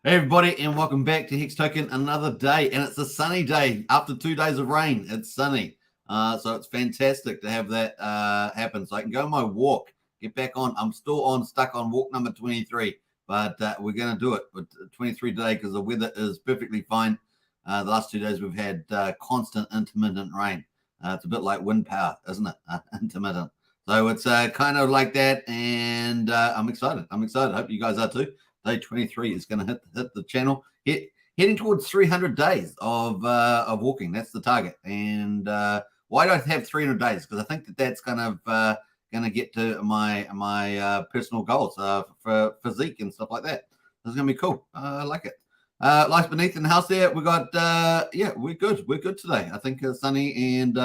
Hey everybody, and welcome back to Hex Token. Another day, and it's a sunny day after 2 days of rain. It's sunny, so it's fantastic to have that happen. So I can go on my walk, get back on. I'm still stuck on walk number 23, but we're going to do it with 23 today because the weather is perfectly fine. The last 2 days we've had constant intermittent rain. It's a bit like wind power, isn't it? Intermittent. So it's kind of like that, and I'm excited. I hope you guys are too. Day 23 is going to hit the channel. Heading towards 300 days of walking. That's the target. And why do I have 300 days? Because I think that's kind of going to get to my personal goals for physique and stuff like that. It's going to be cool. I like it. Lights beneath in the house there. We got we're good. We're good today. I think it's sunny, and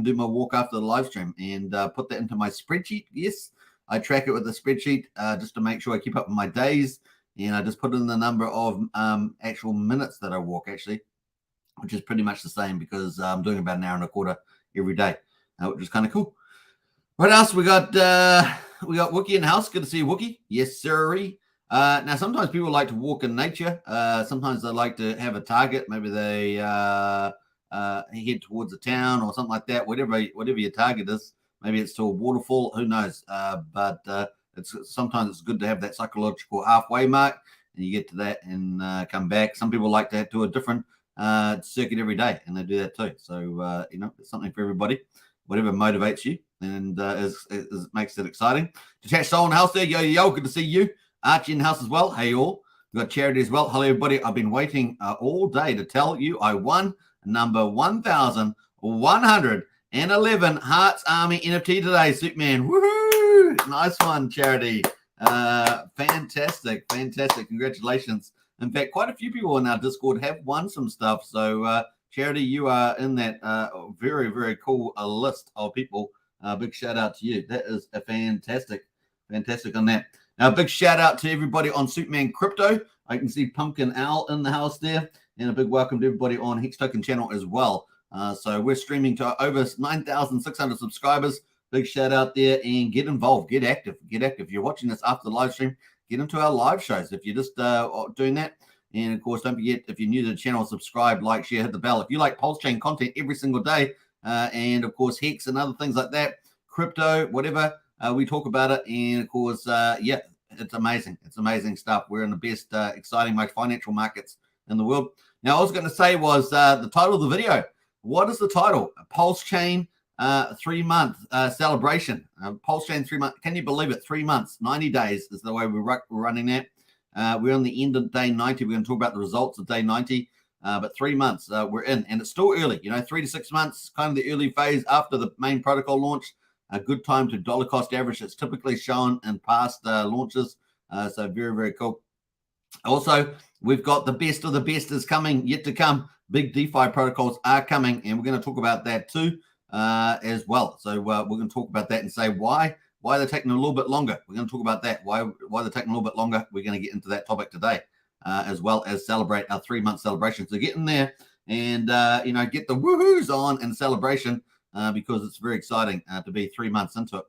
do my walk after the live stream and put that into my spreadsheet. Yes, I track it with the spreadsheet just to make sure I keep up with my days. And I just put in the number of actual minutes that I walk, actually, which is pretty much the same because I'm doing about an hour and a quarter every day, which is kind of cool. What else? We got Wookie in the house. Good to see you, Wookie. Yes, sirree. Now, sometimes people like to walk in nature. Sometimes they like to have a target. Maybe they head towards a town or something like that. Whatever your target is. Maybe it's to a waterfall. Who knows? But sometimes it's good to have that psychological halfway mark, and you get to that and come back. Some people like to do a different circuit every day, and they do that too. So it's something for everybody. Whatever motivates you and makes it exciting. Detached Soul in the house there. Yo, good to see you. Archie in the house as well. Hey all. We've got Charity as well. Hello everybody. I've been waiting all day to tell you I won number 1,111 Hearts Army NFT today, Superman. Woohoo! Nice one, Charity. Fantastic. Congratulations. In fact, quite a few people in our Discord have won some stuff. So, Charity, you are in that very, very cool list of people. Big shout out to you. That is a fantastic on that. Now, big shout out to everybody on Superman Crypto. I can see Pumpkin Owl in the house there. And a big welcome to everybody on Hex Token channel as well. So we're streaming to over 9,600 subscribers. Big shout out there, and get involved, get active. If you're watching this after the live stream, get into our live shows. If you're just doing that, and of course, don't forget, if you're new to the channel, subscribe, like, share, hit the bell. If you like Pulsechain content every single day, and of course, Hex and other things like that, crypto, whatever, we talk about it. And of course, it's amazing. It's amazing stuff. We're in the best, exciting, most financial markets in the world. Now, I was going to say was the title of the video. What is the title? Pulsechain 3-month celebration. Pulsechain 3 months. Can you believe it? 3 months, 90 days is the way we're running that. We're on the end of day 90. We're going to talk about the results of day 90. But 3 months we're in, and it's still early. 3 to 6 months, kind of the early phase after the main protocol launch. A good time to dollar cost average. It's typically shown in past launches. So very, very cool. Also, we've got the best of the best is coming, yet to come. Big DeFi protocols are coming, and we're going to talk about that too. As well. So we're going to talk about that and say why they're taking a little bit longer. We're going to talk about that, why they're taking a little bit longer. We're going to get into that topic today, as well as celebrate our 3-month celebration. So get in there and get the woohoos on and celebration because it's very exciting to be 3 months into it.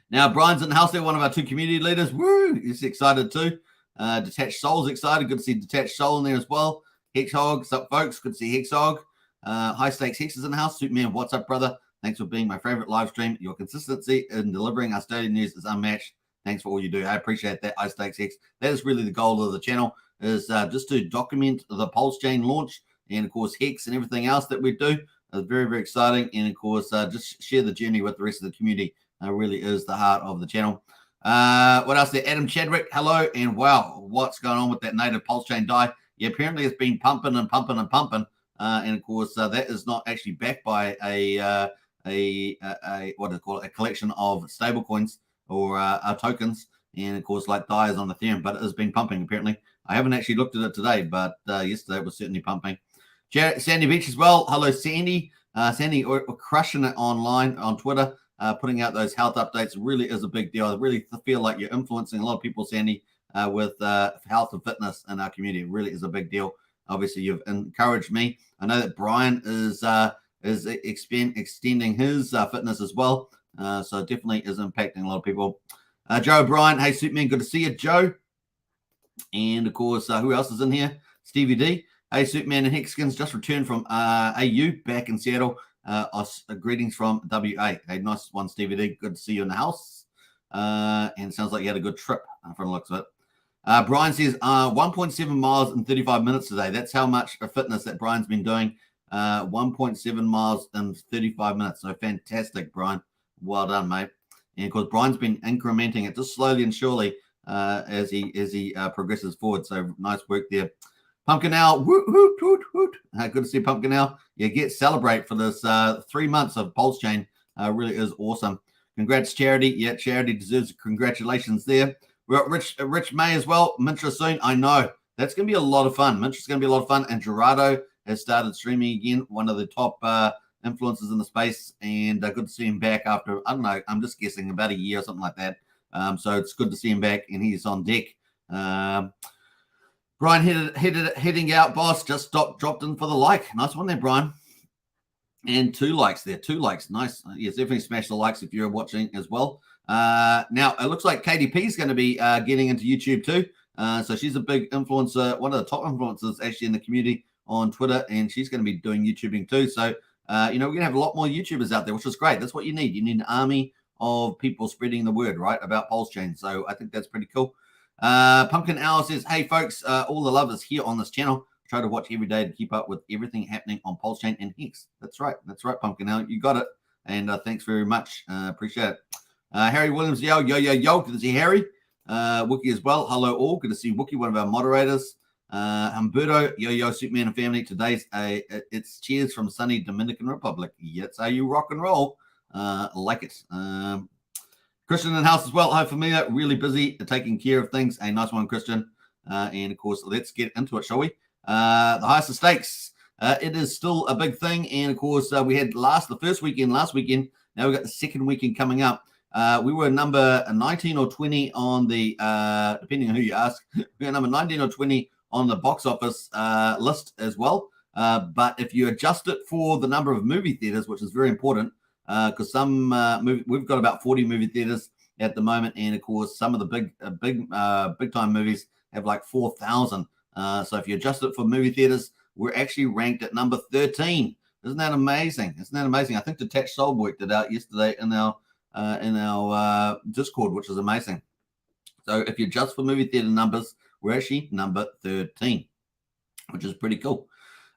Now, Brian's in the house there, one of our 2 community leaders. Woo! He's excited too. Detached Soul's excited. Good to see Detached Soul in there as well. Hexhog, what's up, folks? Good to see Hexhog. High Stakes Hex is in the house. Superman, what's up, brother? Thanks for being my favorite live stream. Your consistency in delivering our daily news is unmatched. Thanks for all you do. I appreciate that, High Stakes Hex. That is really the goal of the channel, is just to document the Pulsechain launch and, of course, Hex and everything else that we do. It's very, very exciting. And, of course, just share the journey with the rest of the community. Really is the heart of the channel. What else there? Adam Chadwick, hello. And, wow, what's going on with that native Pulsechain DAI? Yeah, apparently it's been pumping and pumping and pumping. And of course, that is not actually backed by a what do they call it? A collection of stable coins or tokens. And of course, like DAI is on Ethereum, but it has been pumping apparently. I haven't actually looked at it today, but yesterday it was certainly pumping. Sandy Beach as well. Hello, Sandy. Sandy, we're crushing it online on Twitter, putting out those health updates. Really is a big deal. I really feel like you're influencing a lot of people, Sandy, with health and fitness in our community. It really is a big deal. Obviously, you've encouraged me. I know that Brian is extending his fitness as well. So definitely is impacting a lot of people. Joe O'Brien, hey, Superman, good to see you, Joe. And of course, who else is in here? Stevie D. Hey, Superman and Hexskins just returned from AU back in Seattle. Greetings from WA. Hey, nice one, Stevie D. Good to see you in the house. And sounds like you had a good trip from the looks of it. Brian says 1.7 miles in 35 minutes today. That's how much fitness that Brian's been doing. 1.7 miles in 35 minutes. So fantastic, Brian. Well done, mate. And of course, Brian's been incrementing it just slowly and surely as he progresses forward. So nice work there. Pumpkin Owl, woot, woot, woot, woot. Good to see Pumpkin Owl. Yeah, celebrate for this 3 months of Pulsechain. Really is awesome. Congrats, Charity. Yeah, Charity deserves congratulations there. We got Rich May as well. Mintra soon. I know. That's going to be a lot of fun. Mintra's going to be a lot of fun. And Gerardo has started streaming again, one of the top influencers in the space. And good to see him back after, I don't know, I'm just guessing about a year or something like that. So it's good to see him back, and he's on deck. Brian heading out, boss. Just dropped in for the like. Nice one there, Brian. And 2 likes there. 2 likes. Nice. Yes, definitely smash the likes if you're watching as well. Now, it looks like KDP is going to be getting into YouTube too. So she's a big influencer, one of the top influencers actually in the community on Twitter, and she's going to be doing YouTubing too. So, we're going to have a lot more YouTubers out there, which is great. That's what you need. You need an army of people spreading the word, right, about Pulsechain. So I think that's pretty cool. Pumpkin Owl says, hey, folks, all the love is here on this channel. Try to watch every day to keep up with everything happening on Pulsechain and Hex. That's right. That's right, Pumpkin Owl. You got it. And thanks very much. Appreciate it. Harry Williams, yo. Good to see Harry. Wookie as well. Hello, all. Good to see Wookie, one of our moderators. Humberto, yo, Superman and family. Today's it's cheers from sunny Dominican Republic. Yes, how you rock and roll. Like it. Christian in the house as well. Hi, familiar. Really busy taking care of things. A nice one, Christian. And of course, let's get into it, shall we? The highest of stakes. It is still a big thing. And of course, we had the first weekend last weekend. Now we've got the second weekend coming up. We were number 19 or 20 on the, depending on who you ask, we were number 19 or 20 on the box office list as well. But if you adjust it for the number of movie theaters, which is very important, because we've got about 40 movie theaters at the moment, and of course some of the big time movies have like 4,000. So if you adjust it for movie theaters, we're actually ranked at number 13. Isn't that amazing? I think Detached Soul worked it out yesterday in our Discord, which is amazing. So if you adjust for movie theater numbers, we're actually number 13, which is pretty cool.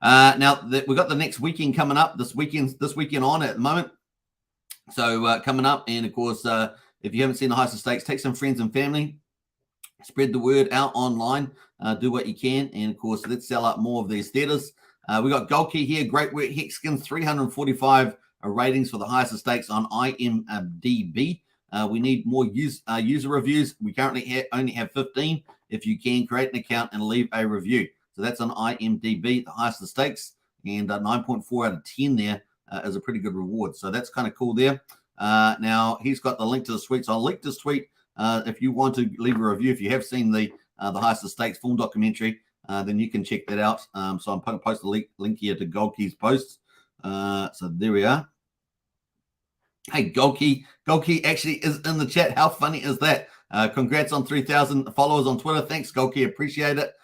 Now we've got the next weekend coming up. This weekend on at the moment. So coming up, and of course, if you haven't seen the highest of stakes, take some friends and family, spread the word out online, do what you can, and of course, let's sell out more of these theaters. We got Gold Key here, great work, Hexskins, 345 ratings for the highest of stakes on IMDb. We need more user reviews. We currently only have 15. If you can, create an account and leave a review. So that's on IMDb, the highest of stakes, and 9.4 out of 10 there. Is a pretty good reward. So that's kind of cool there. Now, he's got the link to the tweet. So I'll link this tweet if you want to leave a review. If you have seen the highest of stakes full documentary, then you can check that out. So I'm going to post the link here to Goldkey's post. So there we are. Hey, Goldkey actually is in the chat. How funny is that? Congrats on 3,000 followers on Twitter. Thanks, Goldkey. Appreciate it.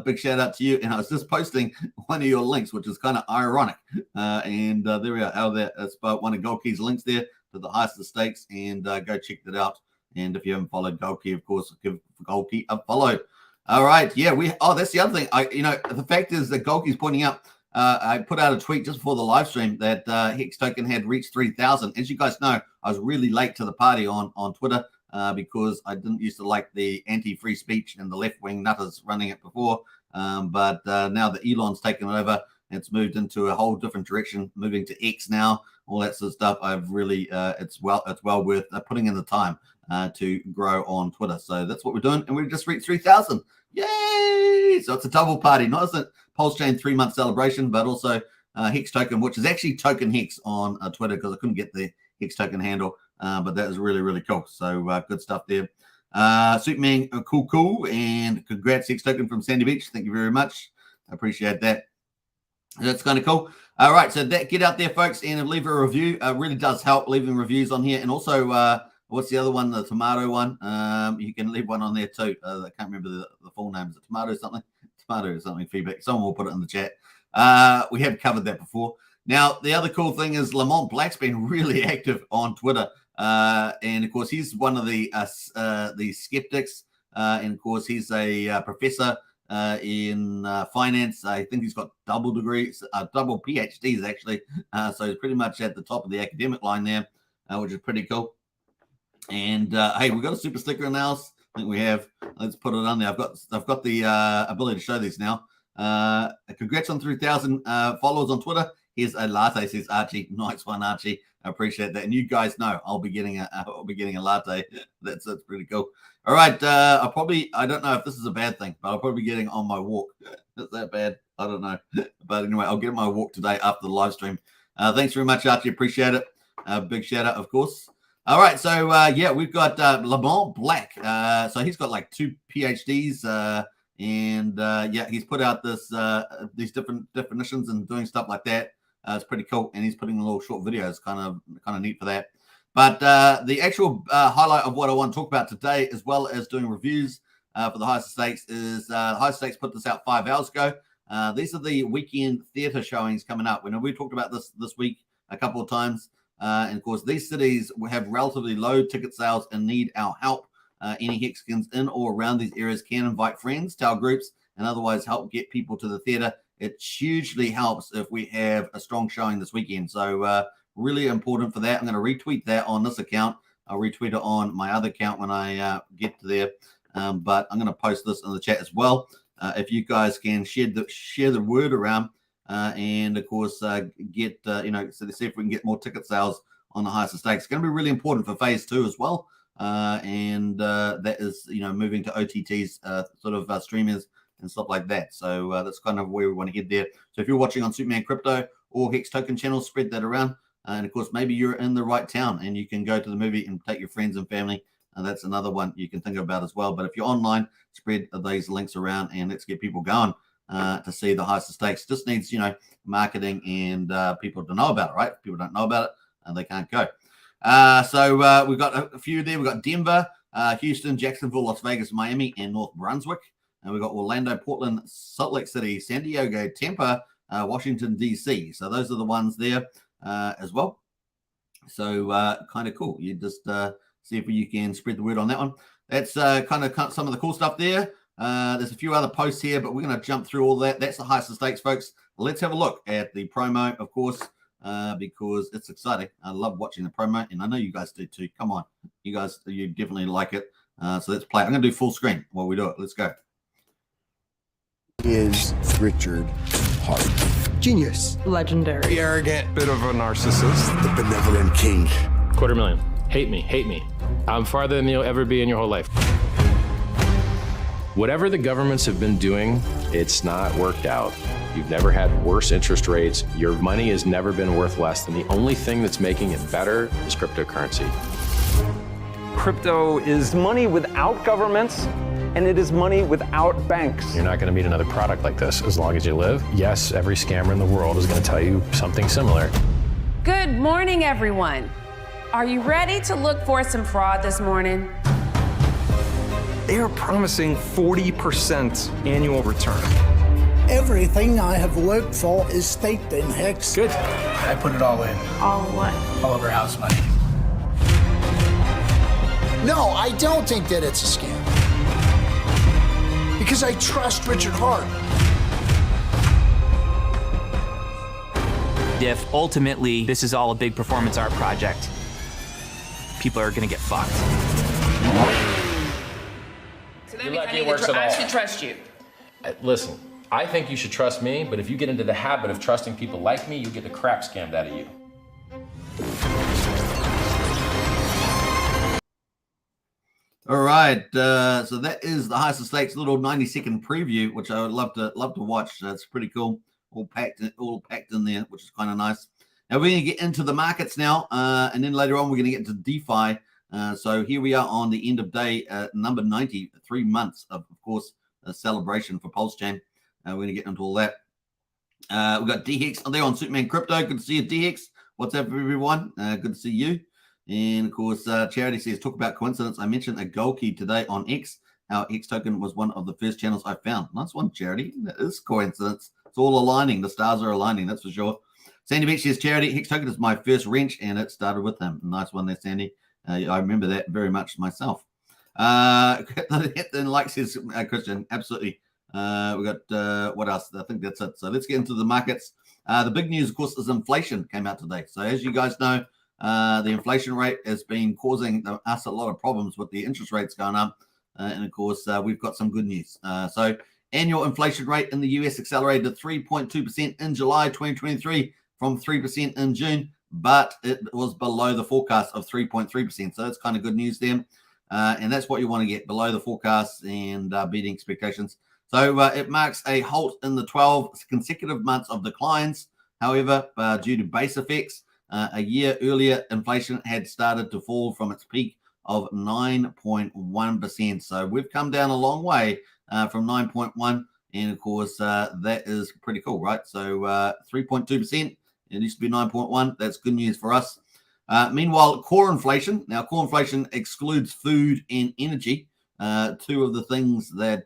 Big shout out to you. And I was just posting one of your links, which is kind of ironic. And there we are. How that's about one of Goldkey's links there to the highest of stakes. And go check that out. And if you haven't followed Goldkey, of course, give Goldkey a follow. All right. Yeah, that's the other thing. The fact is that Goldkey's pointing out, I put out a tweet just before the live stream that Hex Token had reached 3,000. As you guys know, I was really late to the party on Twitter. Because I didn't used to like the anti-free speech and the left-wing nutters running it before. But now that Elon's taken it over, it's moved into a whole different direction, moving to X now, all that sort of stuff. I've really, it's well worth putting in the time to grow on Twitter. So that's what we're doing. And we've just reached 3,000. Yay! So it's a double party, not just a Pulsechain 3-month celebration, but also Hex Token, which is actually Token Hex on Twitter because I couldn't get the Hex Token handle. But that is really, really cool. So good stuff there. Superman, cool. And congrats, Hex Token from Sandy Beach. Thank you very much. I appreciate that. That's kind of cool. All right. So get out there, folks, and leave a review. Really does help leaving reviews on here. And also What's the other one? The tomato one. You can leave one on there too. I can't remember the full name. Is it tomato something? Tomato something feedback. Someone will put it in the chat. We have covered that before. Now, the other cool thing is Lamont Black's been really active on Twitter. And of course, he's one of the skeptics. And of course, he's a professor in finance. I think he's got double degrees, double PhDs actually. So he's pretty much at the top of the academic line there, which is pretty cool. And hey, we've got a super sticker announced. I think we have. Let's put it on there. I've got the ability to show these now. Congrats on 3,000 followers on Twitter. Here's a latte, says Archie. Nice one, Archie. I appreciate that. And you guys know I'll be getting a latte. That's pretty cool. All right. I don't know if this is a bad thing, but I'll probably be getting on my walk. Is that bad? I don't know. But anyway, I'll get my walk today after the live stream. Thanks very much, Archie. Appreciate it. Big shout out, of course. All right, so yeah, we've got Lamont Black. So he's got like 2 PhDs, and yeah, he's put out these different definitions and doing stuff like that. It's pretty cool, and he's putting little short videos, kind of neat for that. But the actual highlight of what I want to talk about today, as well as doing reviews for the highest stakes, is the highest stakes put this out 5 hours ago. These are the weekend theatre showings coming up. We talked about this week a couple of times. And of course, these cities will have relatively low ticket sales and need our help. Any Hexicans in or around these areas can invite friends, tell groups, and otherwise help get people to the theatre. It hugely helps if we have a strong showing this weekend. So really important for that. I'm going to retweet that on this account. I'll retweet it on my other account when I get to there. But I'm going to post this in the chat as well. If you guys can share the word around. And of course, get so to see if we can get more ticket sales on the highest stakes. It's going to be really important for phase 2 as well. And that is, moving to OTTs, sort of streamers and stuff like that. So that's kind of where we want to head there. So if you're watching on Superman Crypto or Hex Token channels, spread that around. And of course, maybe you're in the right town and you can go to the movie and take your friends and family. And that's another one you can think about as well. But if you're online, spread these links around and let's get people going. To see the highest stakes. Just needs, marketing and people to know about it, right? If people don't know about it, they can't go. So we've got a few there. We've got Denver, Houston, Jacksonville, Las Vegas, Miami, and North Brunswick. And we've got Orlando, Portland, Salt Lake City, San Diego, Tampa, Washington, D.C. So those are the ones there as well. So kind of cool. You just see if you can spread the word on that one. That's kind of some of the cool stuff there. There's a few other posts here, but we're going to jump through all that. That's the highest stakes, folks. Let's have a look at the promo, of course, because it's exciting. I love watching the promo, and I know you guys do too. Come on. You guys, you definitely like it. So let's play. I'm going to do full screen while we do it. Let's go. Is Richard Hart. Genius. Legendary. Arrogant. Bit of a narcissist. The benevolent king. $250,000. Hate me. I'm farther than you'll ever be in your whole life. Whatever the governments have been doing, it's not worked out. You've never had worse interest rates. Your money has never been worth less. And the only thing that's making it better is cryptocurrency. Crypto is money without governments, and it is money without banks. You're not going to meet another product like this as long as you live. Yes, every scammer in the world is going to tell you something similar. Good morning, everyone. Are you ready to look for some fraud this morning? They are promising 40% annual return. Everything I have worked for is staked in Hex. Good. I put it all in. All what? All of our house money. No, I don't think that it's a scam. Because I trust Richard Hart. If ultimately this is all a big performance art project, people are gonna get fucked. So that means I should trust you. Listen, I think you should trust me, but if you get into the habit of trusting people like me, you'll get the crap scammed out of you. All right, so that is the highest stakes little 90-second preview, which I would love to watch. It's pretty cool, all packed in there, which is kind of nice. Now we're going to get into the markets now, and then later on we're going to get into DeFi. So here we are on the end of day number 90, 3 months of course, a celebration for Pulsechain. We're going to get into all that. We've got DHex there on Superman Crypto. Good to see you, DHex. What's up, everyone? Good to see you. And of course, Charity says, talk about coincidence. I mentioned a gold key today on X. Our Hex token was one of the first channels I found. Nice one, Charity. That is coincidence. It's all aligning. The stars are aligning, that's for sure. Sandy Beach says, Charity, Hex token is my first wrench, and it started with him. Nice one there, Sandy. I remember that very much myself. Then like says Christian, absolutely. We got what else? I think that's it. So let's get into the markets. The big news, of course, is inflation came out today. So as you guys know, the inflation rate has been causing us a lot of problems with the interest rates going up. And of course, we've got some good news. So annual inflation rate in the US accelerated to 3.2% in July 2023 from 3% in June, but it was below the forecast of 3.3%. So that's kind of good news there. And that's what you want to get, below the forecast and beating expectations. So it marks a halt in the 12 consecutive months of declines. However, due to base effects, a year earlier, inflation had started to fall from its peak of 9.1%. So we've come down a long way from 9.1. And of course, that is pretty cool, right? So 3.2%, it used to be 9.1. That's good news for us. Meanwhile, core inflation. Now, core inflation excludes food and energy, two of the things that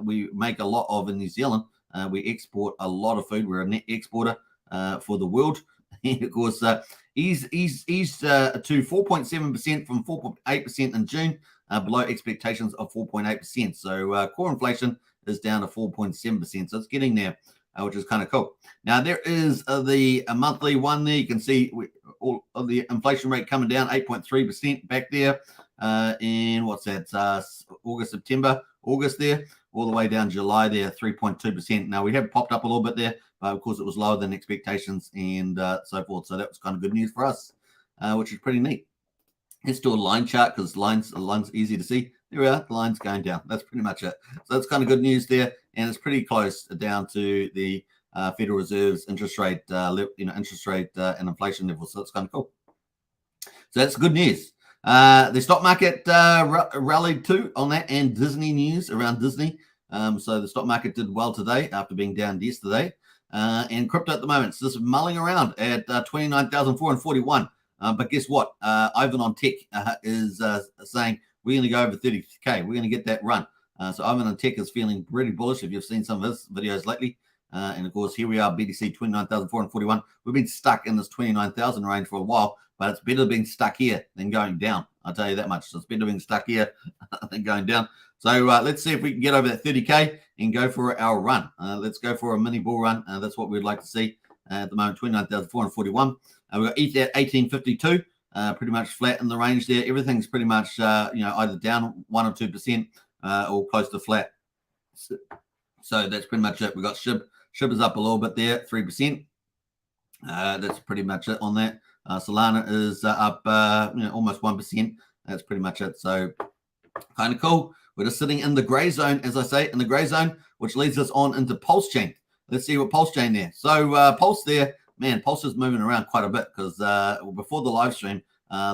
we make a lot of in New Zealand. We export a lot of food. We're a net exporter for the world. And of course, eased to 4.7% from 4.8% in June, below expectations of 4.8%. So core inflation is down to 4.7%. So it's getting there, which is kind of cool. Now, there is the monthly one there. You can see all of the inflation rate coming down, 8.3% back there. And what's that? August, September, August there, all the way down July there, 3.2%. Now, we have popped up a little bit there, but of course, it was lower than expectations and so forth. So that was kind of good news for us, which is pretty neat. Let's do a line chart because lines easy to see. There we are, the line's going down. That's pretty much it. So that's kind of good news there, and it's pretty close down to the Federal Reserve's interest rate, interest rate and inflation level. So that's kind of cool. So that's good news. The stock market rallied too on that, and Disney news around Disney. So the stock market did well today after being down yesterday. And crypto at the moment, so this is mulling around at 29,441. But guess what? Ivan on Tech is saying we're going to go over 30K. We're going to get that run. So Ivan on Tech is feeling pretty bullish if you've seen some of his videos lately. And of course, here we are, BTC 29,441. We've been stuck in this 29,000 range for a while, but it's better being stuck here than going down. I'll tell you that much. So it's better being stuck here than going down. So let's see if we can get over that 30K and go for our run. Let's go for a mini bull run. That's what we'd like to see at the moment, 29,441. We've got ETH at 1852, pretty much flat in the range there. Everything's pretty much, either down 1 or 2% or close to flat. So that's pretty much it. We've got SHIB. SHIB is up a little bit there, 3%. That's pretty much it on that. Solana is up, almost 1%. That's pretty much it. So kind of cool. We're just sitting in the gray zone, as I say, in the gray zone, which leads us on into Pulsechain. Let's see what Pulsechain there. So Pulse there, man, Pulse is moving around quite a bit because before the live stream,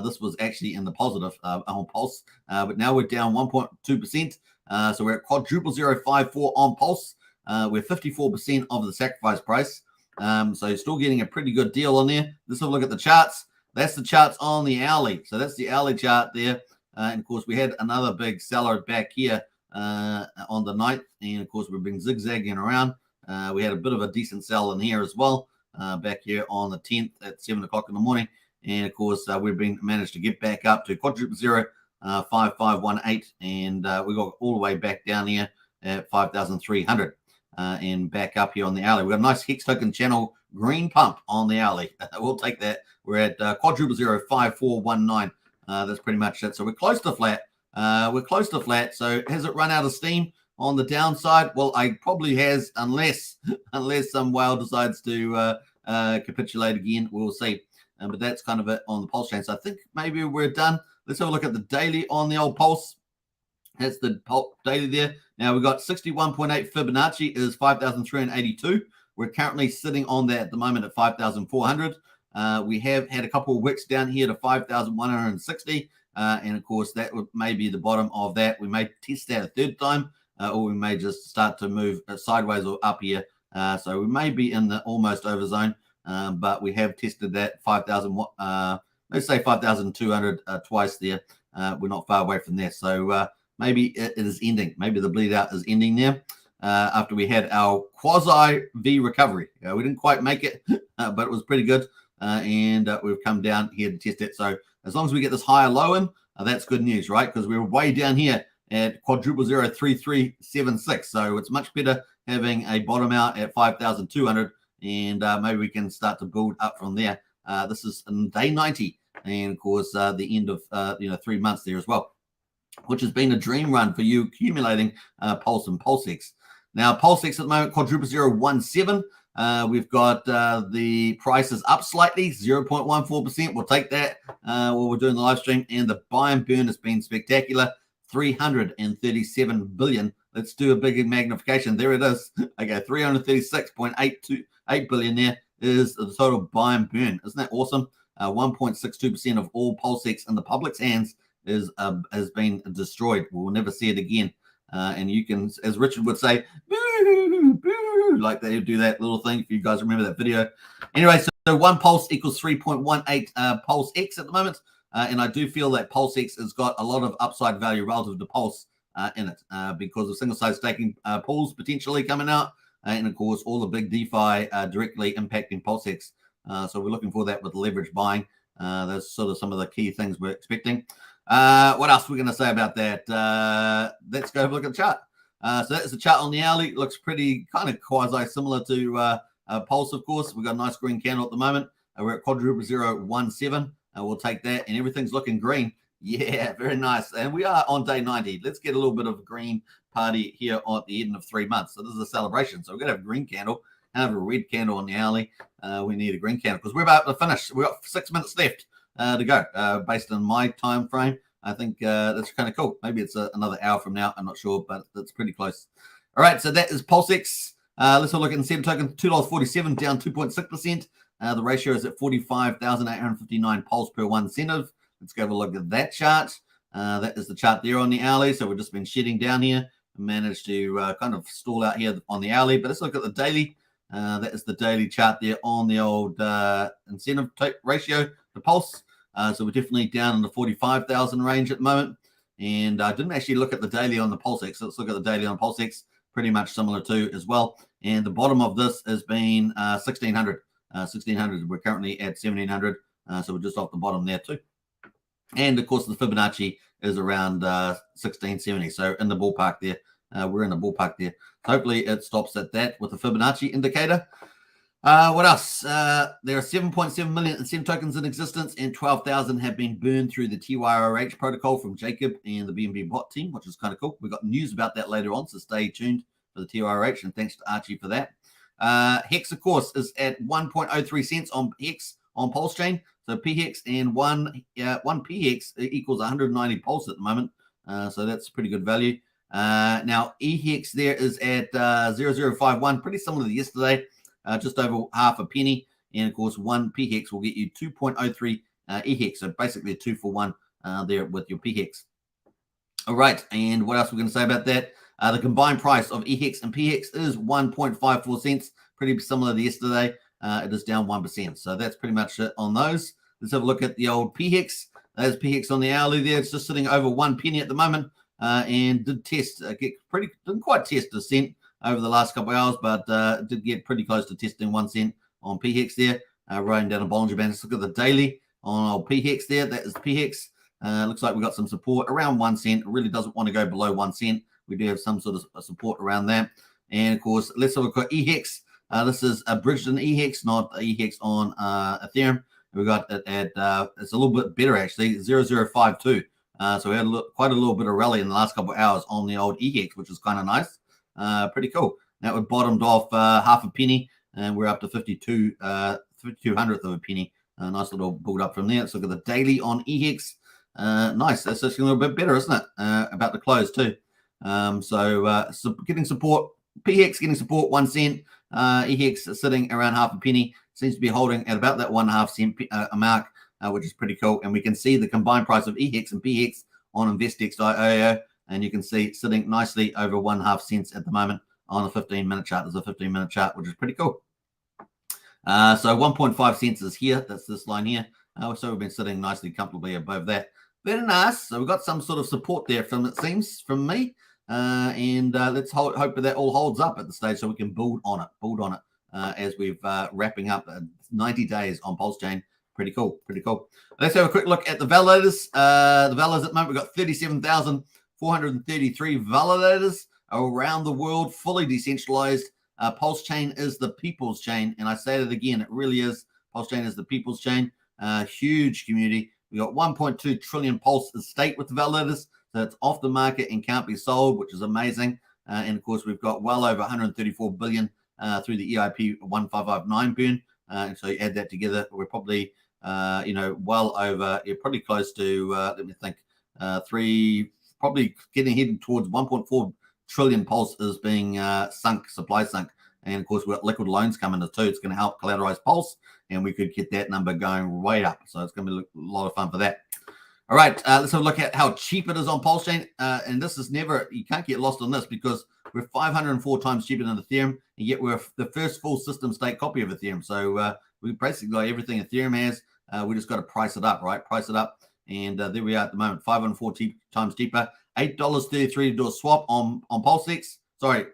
this was actually in the positive on Pulse, but now we're down 1.2%. So we're at quadruple 054 on Pulse. We're 54% of the sacrifice price. So you're still getting a pretty good deal on there. Let's have a look at the charts. That's the charts on the hourly. So that's the hourly chart there. And of course, we had another big seller back here on the 9th. And of course, we've been zigzagging around. We had a bit of a decent sell in here as well, back here on the 10th at 7 o'clock in the morning. And of course, we've been managed to get back up to quadruple 05518. And we got all the way back down here at 5,300 and back up here on the hourly. We've got a nice Hex token channel green pump on the hourly. We'll take that. We're at quadruple 05419. That's pretty much it. So we're close to flat. So has it run out of steam on the downside? Well, I probably has, unless some whale decides to capitulate again. We'll see. But that's kind of it on the Pulse chain. So I think maybe we're done. Let's have a look at the daily on the old Pulse. That's the Pulse daily there. Now we've got 61.8 Fibonacci is 5,382. We're currently sitting on that at the moment at 5,400. We have had a couple of wicks down here to 5,160. And of course, that may be the bottom of that. We may test that a third time, or we may just start to move sideways or up here. So we may be in the almost over zone, but we have tested that 5,000 let's say 5,200 twice there. We're not far away from there. So maybe it is ending. Maybe the bleed out is ending there after we had our quasi V recovery. We didn't quite make it, but it was pretty good. And we've come down here to test it. So as long as we get this higher low in, that's good news, right? Because we were way down here at quadruple 03376. So it's much better having a bottom out at 5,200, and maybe we can start to build up from there. This is in day 90, and of course the end of 3 months there as well, which has been a dream run for you accumulating Pulse and Pulsex. Now Pulsex at the moment quadruple 017. We've got the prices up slightly, 0.14%. We'll take that while we're doing the live stream. And the buy and burn has been spectacular, 337 billion. Let's do a big magnification. There it is. Okay, 336.828 billion there is the total buy and burn. Isn't that awesome? 1.62% of all Pulsex in the public's hands has been destroyed. We'll never see it again. And you can, as Richard would say, boo, boo, like they do that little thing, if you guys remember that video. Anyway, so one Pulse equals 3.18 Pulse X at the moment. And I do feel that Pulse X has got a lot of upside value relative to Pulse in it because of single-side staking pools potentially coming out. And, of course, all the big DeFi directly impacting Pulse X. So we're looking for that with leverage buying. That's sort of some of the key things we're expecting. What else are we going to say about that? Let's go have a look at the chart. So that's the chart on the hourly. It looks pretty kind of quasi similar to Pulse, of course. We've got a nice green candle at the moment. We're at quadruple 017. We'll take that, and everything's looking green. Yeah, very nice. And we are on day 90. Let's get a little bit of a green party here at the end of 3 months. So this is a celebration. So we're going to have a green candle and have a red candle on the hourly. We need a green candle because we're about to finish. We've got 6 minutes left to go based on my time frame. I think that's kind of cool. Maybe it's another hour from now. I'm not sure, but that's pretty close. All right, so that is Pulsex. Let's have a look at incentive token, $2.47, down 2.6%. The ratio is at 45,859 pulse per one incentive. Let's go have a look at that chart. That is the chart there on the hourly. So we've just been shedding down here. Managed to kind of stall out here on the hourly. But let's look at the daily. That is the daily chart there on the old incentive ratio, the pulse. So we're definitely down in the 45,000 range at the moment. And I didn't actually look at the daily on the Pulsex. So let's look at the daily on Pulsex. Pretty much similar to as well. And the bottom of this has been 1,600. 1,600. We're currently at 1,700. So we're just off the bottom there too. And of course, the Fibonacci is around 1670. So in the ballpark there. We're in the ballpark there. So hopefully it stops at that with the Fibonacci indicator. What else? There are 7.7 million incentive tokens in existence, and 12,000 have been burned through the TYRH protocol from Jacob and the BNB bot team, which is kind of cool. We've got news about that later on, so stay tuned for the TYRH, and thanks to Archie for that. Hex, of course, is at 1.03 cents on Hex on Pulsechain. So PHEX and one PHEX equals 190 Pulse at the moment. So that's pretty good value. Now, EHEX there is at 0051, pretty similar to yesterday. Just over half a penny, and of course, one PHEX will get you 2.03 EHEX, so basically a 2-for-1 there with your PHEX. All right, and what else are we going to say about that? The combined price of EHEX and PHEX is 1.54 cents, pretty similar to yesterday. It is down 1%, so that's pretty much it on those. Let's have a look at the old PHEX. There's PHEX on the hourly there. It's just sitting over 1 penny at the moment, and did test, didn't quite test a cent over the last couple of hours, but did get pretty close to testing 1 cent on PHEX there, riding down a Bollinger Band. Let's look at the daily on old PHEX there. That is PHEX. Looks like we got some support around 1 cent. It really doesn't want to go below 1 cent. We do have some sort of support around that. And of course, let's have a look at EHEX. This is a bridged in EHEX, not EHEX on Ethereum. We got it at it's a little bit better actually, 0052. So we had quite a little bit of rally in the last couple of hours on the old EHEX, which is kind of nice. Pretty cool. Now we bottomed off half a penny, and we're up to 5200th of a penny. Nice little build up from there. Let's look at the daily on EHEX. Nice. That's just a little bit better, isn't it? About to close too. So getting support. PHEX getting support 1 cent. EHEX sitting around half a penny. Seems to be holding at about that 1.5 cent mark, which is pretty cool. And we can see the combined price of EHEX and PHEX on InvestX.io. And you can see sitting nicely over 1.5 cents at the moment on a 15-minute chart. There's a 15-minute chart, which is pretty cool. So 1.5 cents is here. That's this line here. So we've been sitting nicely comfortably above that. Very nice. So we've got some sort of support there from, it seems, from me. And let's hope that all holds up at the stage so we can build on it as we've wrapping up 90 days on Pulsechain. Pretty cool. Let's have a quick look at the validators. The validators at the moment, we've got 37,433 validators around the world, fully decentralized. Pulsechain is the people's chain. And I say that again, it really is. Pulsechain is the people's chain. Huge community. We got 1.2 trillion Pulse estate with the validators. So it's off the market and can't be sold, which is amazing. And of course, we've got well over 134 billion through the EIP 1559 burn. And so you add that together, we're probably, well over, you're probably close to, let me think, probably getting heading towards 1.4 trillion Pulse is being supply sunk. And of course, we've got liquid loans coming too. It's going to help collateralize Pulse, and we could get that number going way up. So it's going to be a lot of fun for that. All right, let's have a look at how cheap it is on Pulsechain. And this is you can't get lost on this because we're 504 times cheaper than Ethereum, and yet we're the first full system state copy of Ethereum. So we basically got everything Ethereum has. We just got to price it up, right? Price it up. And there we are at the moment, 504 times cheaper. $8.33 to do a swap on Pulsex. Sorry,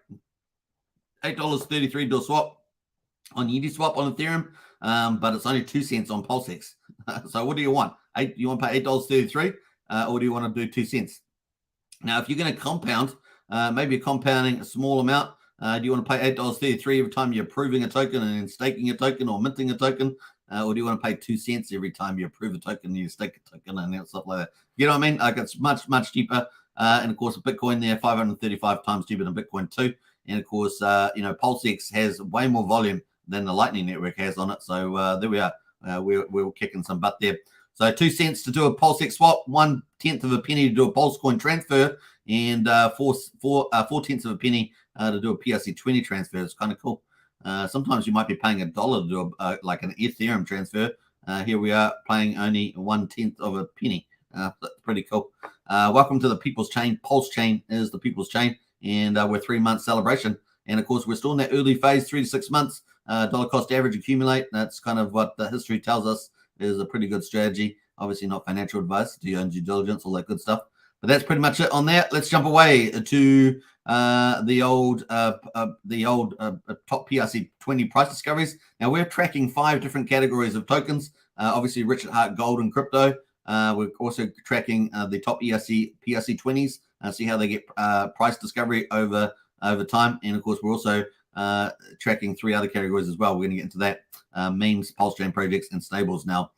$8.33 to do a swap on Uniswap on Ethereum, but it's only 2 cents on Pulsex. So what do you want? You want to pay $8.33, or do you want to do 2 cents? Now, if you're going to compound, maybe compounding a small amount, do you want to pay $8.33 every time you're approving a token and then staking a token or minting a token, or do you want to pay 2 cents every time you approve a token and you stake a token and stuff like that? You know what I mean? Like it's much, much cheaper. And of course, Bitcoin there, 535 times cheaper than Bitcoin too. And of course, Pulsex has way more volume than the Lightning Network has on it. So there we are. We're kicking some butt there. So 2 cents to do a Pulsex swap, 1/10 of a penny to do a Pulsecoin transfer, and 4/10 of a penny to do a PRC20 transfer. It's kind of cool. Sometimes you might be paying $1 to do like an Ethereum transfer. Here we are paying only 1/10 of a penny. That's pretty cool. Welcome to the People's Chain. Pulsechain is the People's Chain, and we're 3 months celebration. And of course, we're still in that early phase, 3 to 6 months. Dollar cost average accumulate. That's kind of what the history tells us is a pretty good strategy. Obviously, not financial advice. Do your own due diligence, all that good stuff. But that's pretty much it on that. Let's jump away to the old top PRC20 price discoveries. Now we're tracking 5 different categories of tokens. Obviously, Richard Hart Gold and crypto. We're also tracking the top PRC20s. See how they get price discovery over time. And of course, we're also tracking 3 other categories as well. We're going to get into that. Memes, Pulsechain projects, and stables now.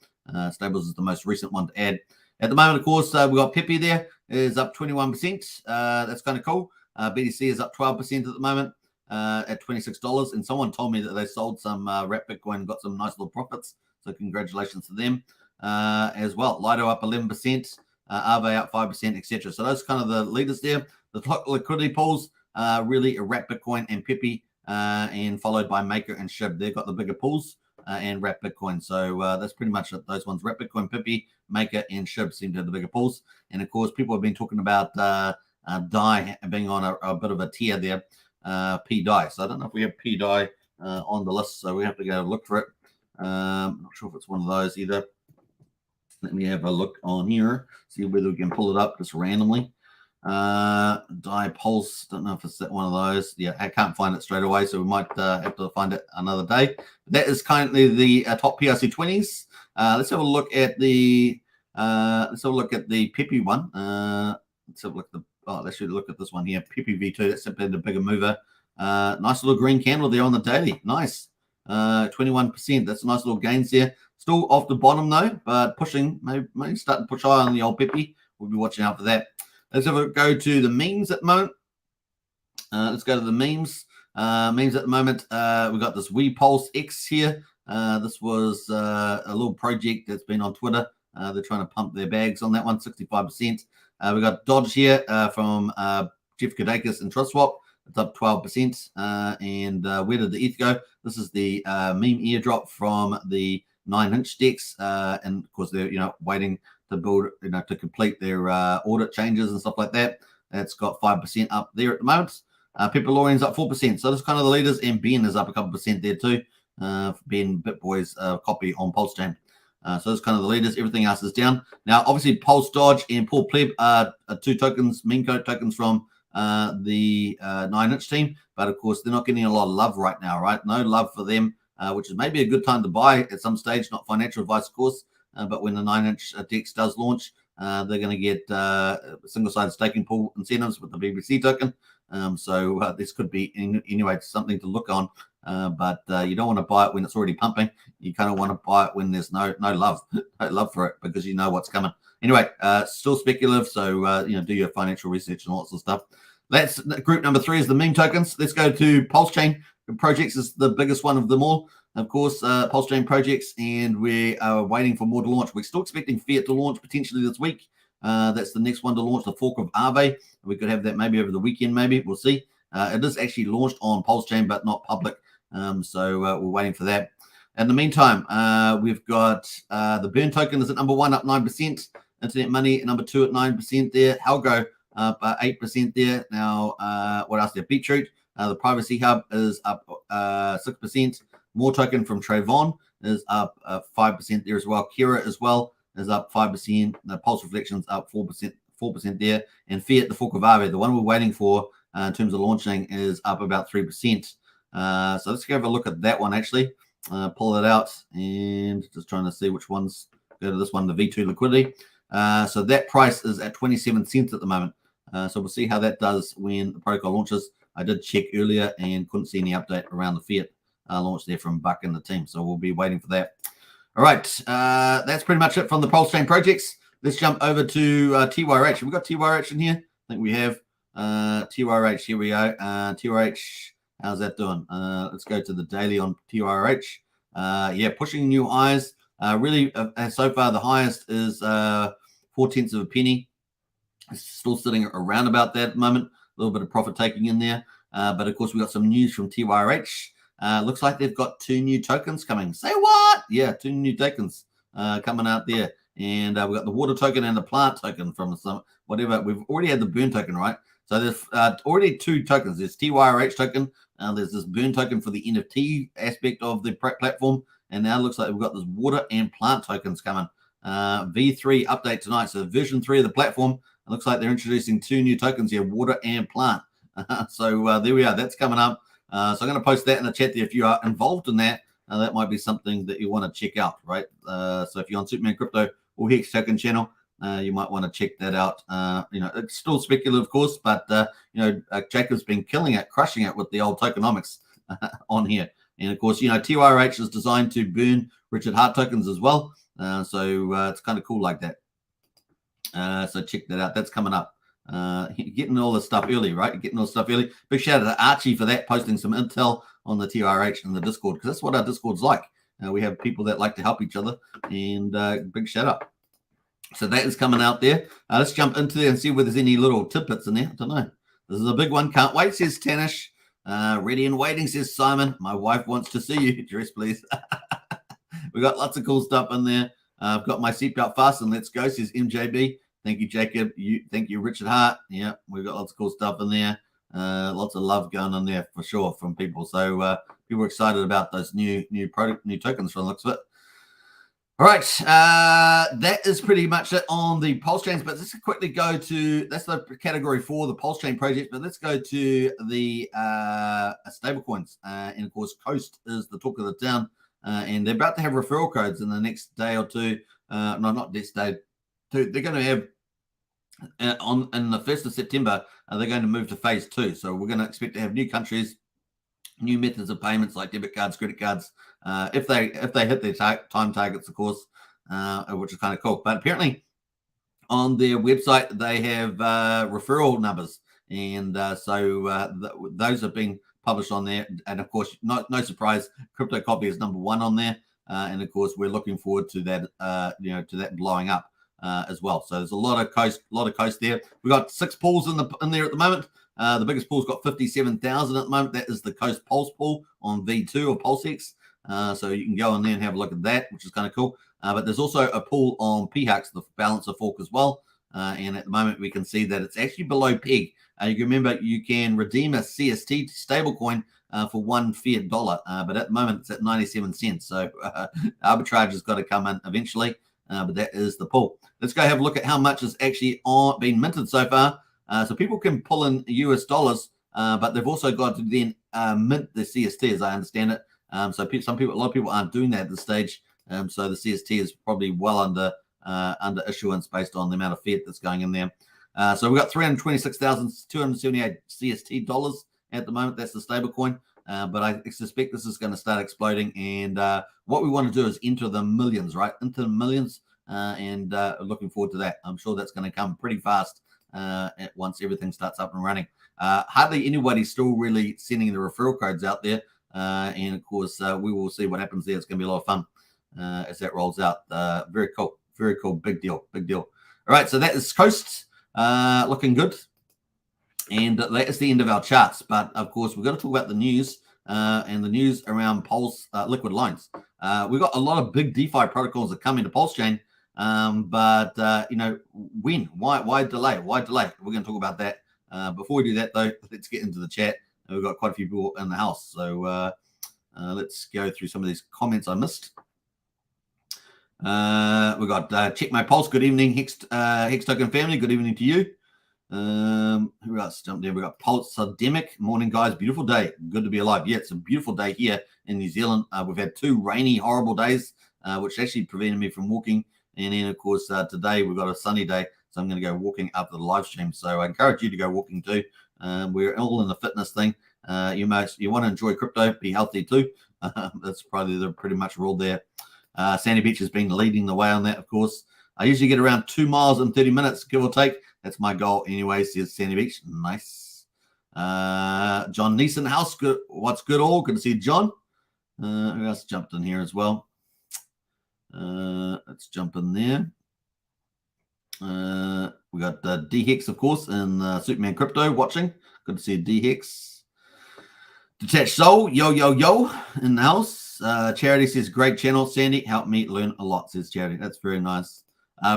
Stables is the most recent one to add. At the moment, of course, we've got Pepe there. Is up 21%. That's kind of cool. BTC is up 12% at the moment at $26. And someone told me that they sold some wrap Bitcoin and got some nice little profits. So congratulations to them as well. Lido up 11%. Aave up 5%, etc. So those are kind of the leaders there. The top liquidity pools really wrap Bitcoin and Pepe, and followed by Maker and Shib. They've got the bigger pools and wrap Bitcoin. So that's pretty much it. Those ones, wrap Bitcoin, Pepe, Maker, and Shib seem to have the bigger pools. And of course, people have been talking about DAI being on a bit of a tier there, PDAI. So I don't know if we have PDAI on the list, so we have to go look for it. I'm not sure if it's one of those either. Let me have a look on here, see whether we can pull it up just randomly. DAI Pulse, don't know if it's that one of those. Yeah, I can't find it straight away, so we might have to find it another day. That is currently the top PRC20s. Let's have a look at the Pepe one. Let's have a look at let's look at this one here. Pepe V2, that's simply the bigger mover. Nice little green candle there on the daily. Nice. 21%. That's a nice little gains there. Still off the bottom though, but pushing, maybe starting to push high on the old Pepe. We'll be watching out for that. Let's have a go to the memes at the moment. Let's go to the memes. Memes at the moment. We've got this WePulse X here. This was a little project that's been on Twitter. They're trying to pump their bags on that one, 65%. We've got Dodge here from Jeff Kudakis and TrustSwap. It's up 12%. And where did the ETH go? This is the meme airdrop from the 9-inch DEX. And of course, they're waiting to build, to complete their audit changes and stuff like that. That's got 5% up there at the moment. Pepperlorian's up 4%. So that's kind of the leaders. And Ben is up a couple percent there too. Ben BitBoy's copy on Pulsechain. So those kind of the leaders. Everything else is down. Now, obviously, Pulse Dodge and Paul Pleb are two tokens, meme code tokens from the 9-inch team. But, of course, they're not getting a lot of love right now, right? No love for them, which is maybe a good time to buy at some stage. Not financial advice, of course. But when the 9-inch DEX does launch, they're going to get single-sided staking pool incentives with the BBC token. So this could be, anyway, something to look on. But you don't want to buy it when it's already pumping. You kind of want to buy it when there's no love for it, because you know what's coming. Anyway, still speculative, so do your financial research and all that sort of stuff. That's group number 3 is the meme tokens. Let's go to Pulsechain projects. Is the biggest one of them all, of course. Pulsechain projects, and we are waiting for more to launch. We're still expecting Fiat to launch potentially this week. That's the next one to launch, the fork of Aave. We could have that maybe over the weekend, maybe. We'll see. It is actually launched on Pulsechain, but not public. So we're waiting for that. In the meantime, we've got the Burn token is at number 1, up 9%. Internet Money at number 2 at 9% there. Helgo up 8% there. Now, what else there? Beetroot. The Privacy Hub is up 6%. More token from Trayvon is up 5% there as well. Kira as well is up 5%. The Pulse Reflections up 4% there. And Fiat, the fork of Aave, the one we're waiting for in terms of launching, is up about 3%. So let's go have a look at that one, actually. Pull it out and just trying to see which ones. Go to this one, the V2 liquidity. So that price is at 27 cents at the moment. So we'll see how that does when the protocol launches. I did check earlier and couldn't see any update around the Fiat launch there from Buck and the team. So we'll be waiting for that. All right. That's pretty much it from the Pulsechain projects. Let's jump over to TYRH. Have we got TYRH in here? I think we have. TYRH, here we go. TYRH, how's that doing? Let's go to the daily on TYRH. Yeah, pushing new highs. Really, so far, the highest is 0.4 of a penny. It's still sitting around about that at the moment. A little bit of profit taking in there. But, of course, we got some news from TYRH. Looks like they've got 2 new tokens coming. Say what? Yeah, 2 new tokens coming out there. And we've got the water token and the plant token from some whatever. We've already had the burn token, right? So there's already 2 tokens. There's TYRH token. There's this burn token for the NFT aspect of the platform. And now it looks like we've got this water and plant tokens coming. V3 update tonight. So version 3 of the platform. It looks like they're introducing 2 new tokens here, water and plant. So there we are. That's coming up. So I'm going to post that in the chat there. If you are involved in that, that might be something that you want to check out, right? So if you're on Superman Crypto or Hex Token channel, you might want to check that out. It's still speculative, of course, but Jacob's been killing it, crushing it with the old tokenomics on here. And of course, TYRH is designed to burn Richard Hart tokens as well. So it's kind of cool like that. So check that out. That's coming up. Getting all this stuff early, right? Getting all this stuff early. Big shout out to Archie for that, posting some intel on the TYRH in the Discord, because that's what our Discord's like. We have people that like to help each other, and big shout out. So that is coming out there. Let's jump into there and see whether there's any little tidbits in there. I don't know. This is a big one. Can't wait, says Tanish. Ready and waiting, says Simon. My wife wants to see you. Dress, please. We got lots of cool stuff in there. I've got my seatbelt fastened. Let's go, says MJB. Thank you, Jacob. Thank you, Richard Hart. Yeah, we've got lots of cool stuff in there. Lots of love going on there for sure from people. So people are excited about those new tokens from the looks of it. All right, that is pretty much it on the pulse chains. But let's quickly go to, that's the category 4, the pulse chain project. But let's go to the stable coins. And of course, Coast is the talk of the town. And they're about to have referral codes in the next day or two. No, not this day. They're going to have in the 1st of September, they're going to move to phase 2. So we're going to expect to have new countries, new methods of payments like debit cards, credit cards, if they hit their time targets, of course, which is kind of cool. But apparently on their website, they have referral numbers. And those have been published on there. And of course, no surprise, Crypto Copy is number 1 on there. And of course, we're looking forward to that, to that blowing up as well. So there's a lot of coast there. We've got 6 pools in there at the moment. The biggest pool's got 57,000 at the moment. That is the Coast Pulse pool on V2 or Pulsex. So you can go in there and have a look at that, which is kind of cool. But there's also a pool on PHUX, the Balancer fork as well. And at the moment, we can see that it's actually below peg. You can remember you can redeem a CST stablecoin for one fiat dollar, but at the moment it's at 97 cents. So arbitrage has got to come in eventually, but that is the pull. Let's go have a look at how much has actually been minted so far. So people can pull in US dollars, but they've also got to then mint the CST, as I understand it. So a lot of people aren't doing that at this stage. So the CST is probably well under issuance based on the amount of fiat that's going in there. So we've got 326,278 CST dollars at the moment. That's the stable coin. But I suspect this is going to start exploding. And what we want to do is enter the millions, right? Into the millions. And looking forward to that. I'm sure that's going to come pretty fast once everything starts up and running. Hardly anybody's still really sending the referral codes out there. And of course, we will see what happens there. It's going to be a lot of fun as that rolls out. Very cool. Very cool. Big deal. Big deal. All right. So that is Coast looking good. And that is the end of our charts. But of course, we've got to talk about the news and the news around Pulse liquid loans. We've got a lot of big DeFi protocols that come into Pulsechain. But you know, when? Why delay? Why delay? We're going to talk about that. Before we do that, though, let's get into the chat. We've got quite a few people in the house. So let's go through some of these comments I missed. We've got Check My Pulse. Good evening, Hex Token family. Good evening to you. Who else jumped in? We've got Pulsedemic. Morning, guys. Beautiful day. Good to be alive. Yeah, it's a beautiful day here in New Zealand. We've had 2 rainy, horrible days, which actually prevented me from walking. And then, of course, today we've got a sunny day. So I'm going to go walking after the live stream. So I encourage you to go walking too. We're all in the fitness thing. You want to enjoy crypto, be healthy too. That's probably the pretty much rule there. Sandy Beach has been leading the way on that, of course. I usually get around 2 miles in 30 minutes, give or take. That's my goal anyway, says Sandy Beach. Nice. John Neeson House, good. What's good all? Good to see John. Who else jumped in here as well? Let's jump in there. We got D-Hex, of course, and Superman Crypto watching. Good to see D-Hex. Detached Soul, yo, in the house. Charity says, great channel, Sandy. Helped me learn a lot, says Charity. That's very nice.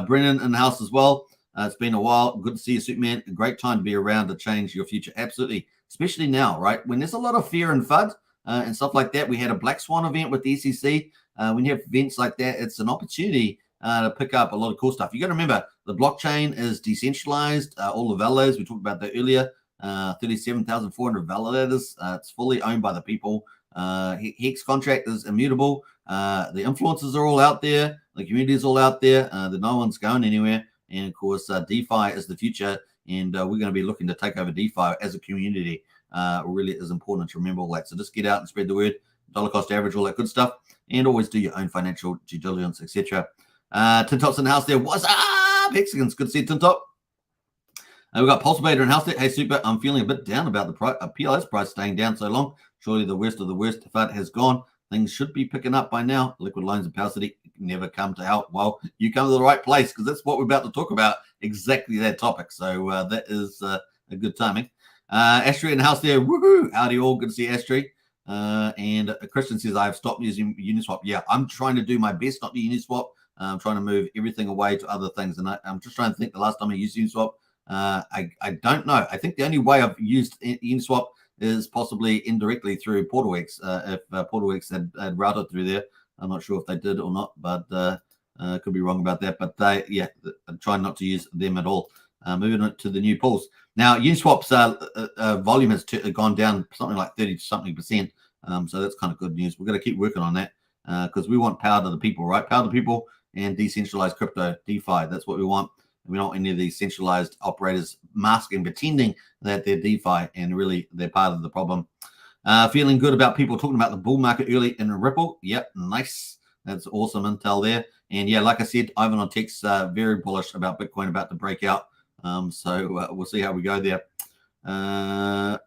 Brennan in the house as well. It's been a while. Good to see you, Superman. A great time to be around to change your future. Absolutely. Especially now, right? When there's a lot of fear and FUD and stuff like that. We had a Black Swan event with the SEC. When you have events like that, it's an opportunity to pick up a lot of cool stuff. You got to remember, the blockchain is decentralized. All the validators, we talked about that earlier, 37,400 validators. It's fully owned by the people. Hex contract is immutable. The influencers are all out there. The community is all out there. No one's going anywhere. And of course, DeFi is the future. And we're going to be looking to take over DeFi as a community. Really is important to remember all that. So just get out and spread the word. Dollar cost average, all that good stuff. And always do your own financial due diligence, etc. Tintop's in the house there. What's up, Hexagons? Good to see you, Tintop. We've got Pulsechain in the house there. Hey, Super, I'm feeling a bit down about the PLS price staying down so long. Surely the worst of the worst FUD has gone. Things should be picking up by now. Liquid loans and Power City never come to help. Well, you come to the right place because that's what we're about to talk about. Exactly that topic. So that is a good timing. Astrid in the house there. Woohoo! Howdy all. Good to see Astrid. And Christian says, I've stopped using Uniswap. Yeah, I'm trying to do my best not to Uniswap. I'm trying to move everything away to other things. And I'm just trying to think the last time I used Uniswap. I don't know. I think the only way I've used Uniswap is possibly indirectly through PortalX. If PortalX had routed through there, I'm not sure if they did or not, but could be wrong about that. But I'm trying not to use them at all. Moving on to the new pools. Now, Uniswap's volume has gone down something like 30-something%. So that's kind of good news. We're going to keep working on that because we want power to the people, right? Power to the people and decentralized crypto, DeFi. That's what we want. We don't want any of these centralized operators masking, pretending that they're DeFi, and really they're part of the problem. Feeling good about people talking about the bull market early in Ripple. Yep, nice. That's awesome intel there. And yeah, like I said, Ivan on text, very bullish about Bitcoin about to break out. So we'll see how we go there. Pineapple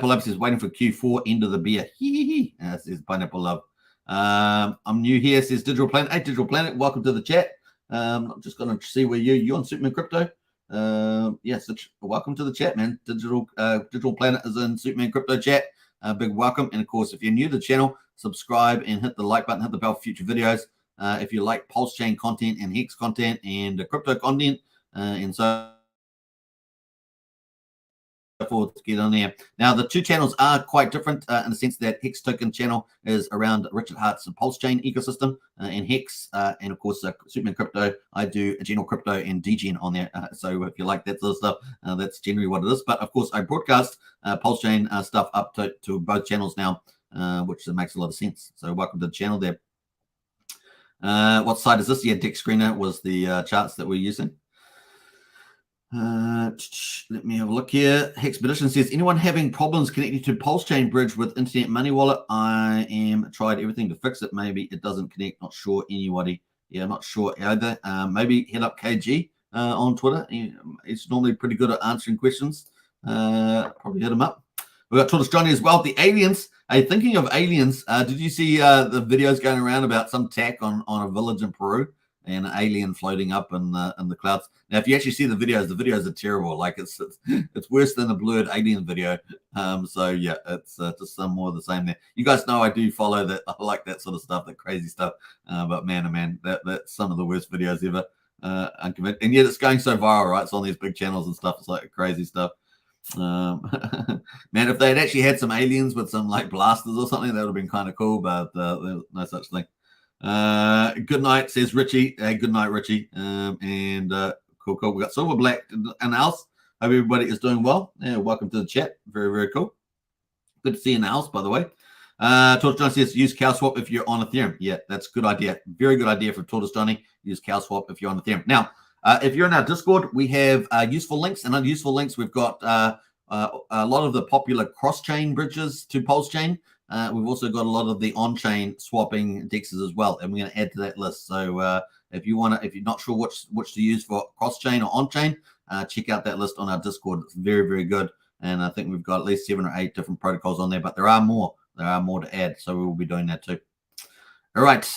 Love says, waiting for Q4, end of the beer. Says Pineapple Love. I'm new here, says Digital Planet. Hey, Digital Planet, welcome to the chat. I'm just going to see where you're on Superman Crypto. Yes, welcome to the chat, man. Digital Planet is in Superman Crypto chat. Big welcome. And of course, if you're new to the channel, subscribe and hit the like button, hit the bell for future videos. If you like Pulsechain content and Hex content and crypto content, and so forth to get on there. Now, the two channels are quite different in the sense that Hex Token channel is around Richard Hart's Pulsechain ecosystem and Hex, and of course, Superman Crypto. I do general crypto and DGen on there. So if you like that sort of stuff, that's generally what it is. But of course, I broadcast Pulsechain stuff up to both channels now, which makes a lot of sense. So welcome to the channel there. What site is this? Yeah, Deck Screener was the charts that we're using. Let me have a look here. Hexpedition says, anyone having problems connecting to Pulsechain bridge with Internet Money Wallet? I am tried everything to fix it. Maybe it doesn't connect. Not sure anybody. Yeah, I'm not sure either. Maybe hit up KG on Twitter. He's normally pretty good at answering questions. Probably hit him up. We've got Tortoise Johnny as well. The aliens. Hey, thinking of aliens, did you see the videos going around about some attack on a village in Peru and an alien floating up in the clouds? Now, if you actually see the videos are terrible. Like it's worse than a blurred alien video. So yeah, it's just some more of the same there. You guys know I do follow that. I like that sort of stuff, that crazy stuff. But man, oh man, that's some of the worst videos ever. And yet it's going so viral, right? It's on these big channels and stuff. It's like crazy stuff. Man, if they had actually had some aliens with some like blasters or something, that would have been kind of cool, but there's no such thing. Good night, says Richie. Good night, Richie. Cool. We got Silver Black and Alice. Hope everybody is doing well. Yeah, welcome to the chat. Very, very cool. Good to see you in the house, by the way. Tortoise Johnny says use CowSwap if you're on Ethereum. Yeah, that's a good idea. Very good idea for Tortoise Johnny. Use CowSwap if you're on Ethereum. Now, if you're in our Discord, we have useful links and unuseful links. We've got a lot of the popular cross-chain bridges to Pulsechain. We've also got a lot of the on-chain swapping dexes as well, and we're going to add to that list. So if you're not sure which to use for cross-chain or on-chain, check out that list on our Discord. It's very, very good, and I think we've got at least 7 or 8 different protocols on there, but there are more. There are more to add, so we will be doing that too. All right,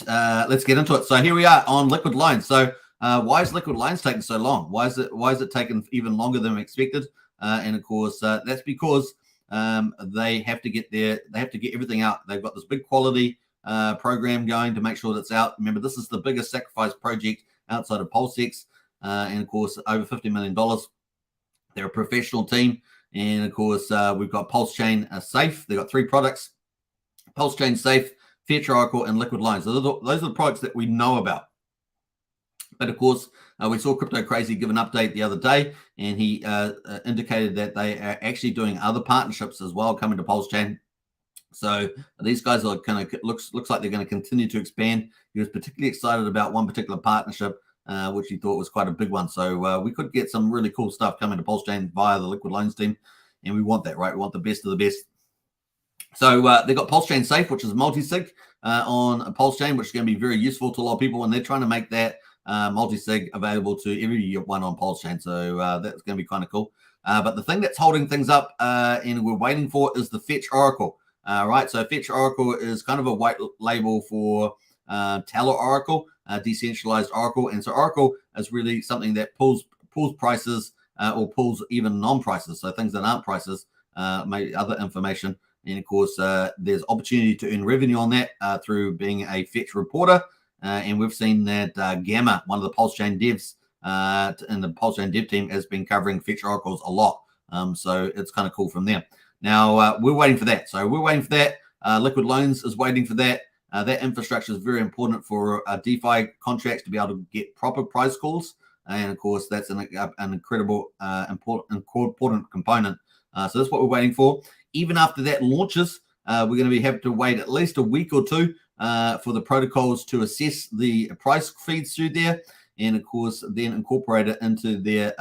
let's get into it. So here we are on Liquid Lines. So why is Liquid Lines taking so long? Why is it taking even longer than expected? And of course, that's because they have to get everything out. They've got this big quality program going to make sure that's out. Remember, this is the biggest sacrifice project outside of Pulsex, and of course, over $50 million. They're a professional team, and of course, we've got Pulsechain Safe. They've got 3 products: Pulsechain Safe, Future Oracle, and Liquid Lines. Those are the products that we know about. But of course, we saw Crypto Crazy give an update the other day, and he indicated that they are actually doing other partnerships as well coming to Pulsechain. So these guys are kind of looks like they're going to continue to expand. He was particularly excited about one particular partnership, which he thought was quite a big one. So we could get some really cool stuff coming to Pulsechain via the Liquid Lines team, and we want that, right? We want the best of the best. So they've got Pulsechain Safe, which is multi-sig on Pulsechain, which is going to be very useful to a lot of people, and they're trying to make that multi-sig available to everyone on Pulsechain. So that's going to be kind of cool. But the thing that's holding things up and we're waiting for is the Fetch Oracle. Right, so Fetch Oracle is kind of a white label for Teller Oracle, decentralized Oracle. And so Oracle is really something that pulls prices or pulls even non-prices, so things that aren't prices, maybe other information. And of course, there's opportunity to earn revenue on that through being a Fetch reporter. And we've seen that Gamma, one of the Pulsechain devs in the Pulsechain dev team, has been covering Fetch Oracles a lot. So it's kind of cool from there. Now, we're waiting for that. So we're waiting for that. Liquid Loans is waiting for that. That infrastructure is very important for DeFi contracts to be able to get proper price calls. And of course, that's an incredible, important component. So that's what we're waiting for. Even after that launches, we're going to have to wait at least a week or two for the protocols to assess the price feeds through there, and of course then incorporate it into their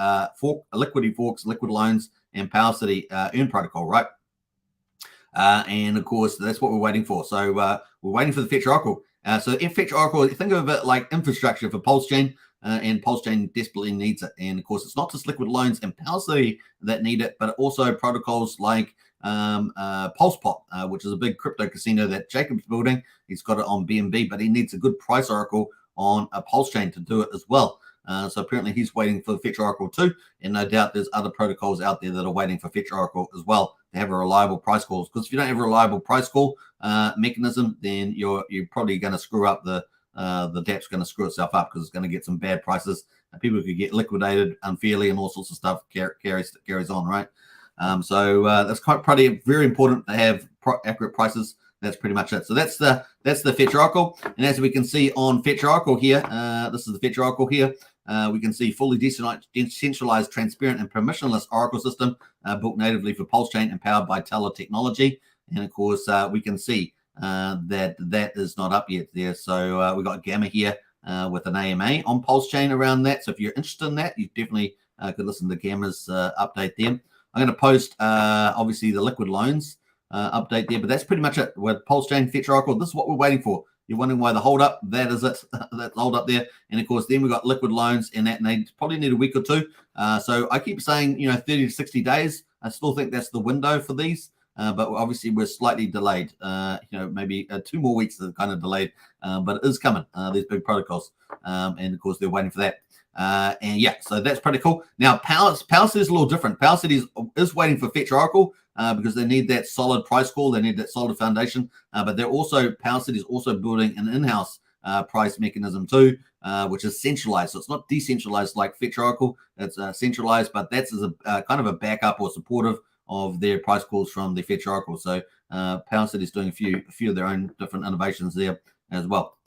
liquidity forks, Liquid Loans, and Power City Earn protocol, right? And of course that's what we're waiting for. So we're waiting for the Fetch Oracle. So if Fetch Oracle, think of it like infrastructure for Pulsechain, and Pulsechain desperately needs it. And of course, it's not just Liquid Loans and Power City that need it, but also protocols like PulsePot, which is a big crypto casino that Jacob's building. He's got it on BNB, but he needs a good price oracle on a Pulsechain to do it as well. So apparently he's waiting for the Fetch Oracle too, and no doubt there's other protocols out there that are waiting for Fetch Oracle as well to have a reliable price call. Because if you don't have a reliable price call mechanism, then you're probably going to screw up the dApp's going to screw itself up because it's going to get some bad prices. And people could get liquidated unfairly and all sorts of stuff carries on, right? So that's probably very important to have accurate prices. That's pretty much it. So that's the Fetch Oracle. And as we can see on Fetch Oracle here, this is the Fetch Oracle here. We can see fully decentralized, transparent, and permissionless Oracle system built natively for Pulsechain and powered by Teller technology. And of course, we can see that is not up yet there. So we got Gamma here with an AMA on Pulsechain around that. So if you're interested in that, you definitely could listen to Gamma's update there. I'm going to post obviously the liquid loans update there, but that's pretty much it with Pulsechain, Fetch Oracle. This is what we're waiting for. You're wondering why the hold up, that is it. That's hold up there. And of course, then we've got liquid loans, and that they probably need a week or two. So I keep saying, 30 to 60 days. I still think that's the window for these. But obviously we're slightly delayed, maybe 2 more weeks are kind of delayed, but it is coming, these big protocols. And of course, they're waiting for that. And yeah, so that's pretty cool. Now, Power City is a little different. Power City is waiting for Fetch Oracle because they need that solid price call. They need that solid foundation. But Power City is also building an in-house price mechanism too, which is centralized. So it's not decentralized like Fetch Oracle. It's centralized, but that's as a kind of a backup or supportive of their price calls from the Fetch Oracle. So Power City is doing a few of their own different innovations there as well.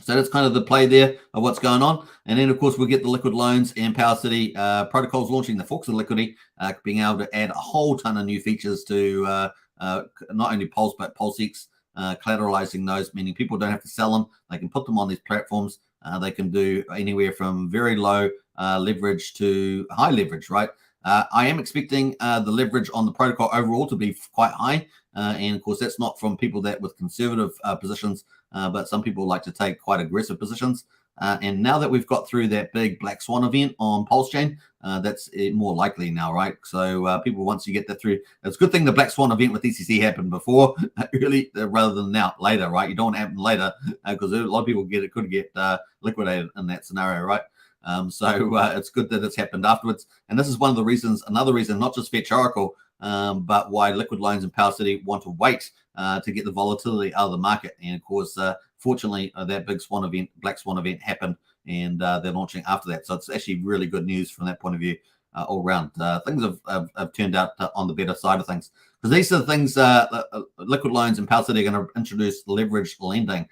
So that's kind of the play there of what's going on. And then, of course, we'll get the liquid loans and Power City protocols launching the forks of liquidity, being able to add a whole ton of new features to not only Pulse, but PulseX, collateralizing those, meaning people don't have to sell them. They can put them on these platforms. They can do anywhere from very low leverage to high leverage, right? I am expecting the leverage on the protocol overall to be quite high. And of course, that's not from people that with conservative positions, but some people like to take quite aggressive positions. And now that we've got through that big Black Swan event on Pulsechain, that's more likely now, right? So people, once you get that through, it's a good thing the Black Swan event with ECC happened before, early rather than now, later, right? You don't want to happen later because a lot of people could get liquidated in that scenario, right? So it's good that it's happened afterwards. And this is another reason, not just Fetch Oracle, but why liquid loans and Power City want to wait to get the volatility out of the market. And of course, fortunately, that big Black Swan event happened, and they're launching after that. So it's actually really good news from that point of view all around. Things have turned out on the better side of things. Because these are the things, liquid loans and Power City are going to introduce leveraged lending.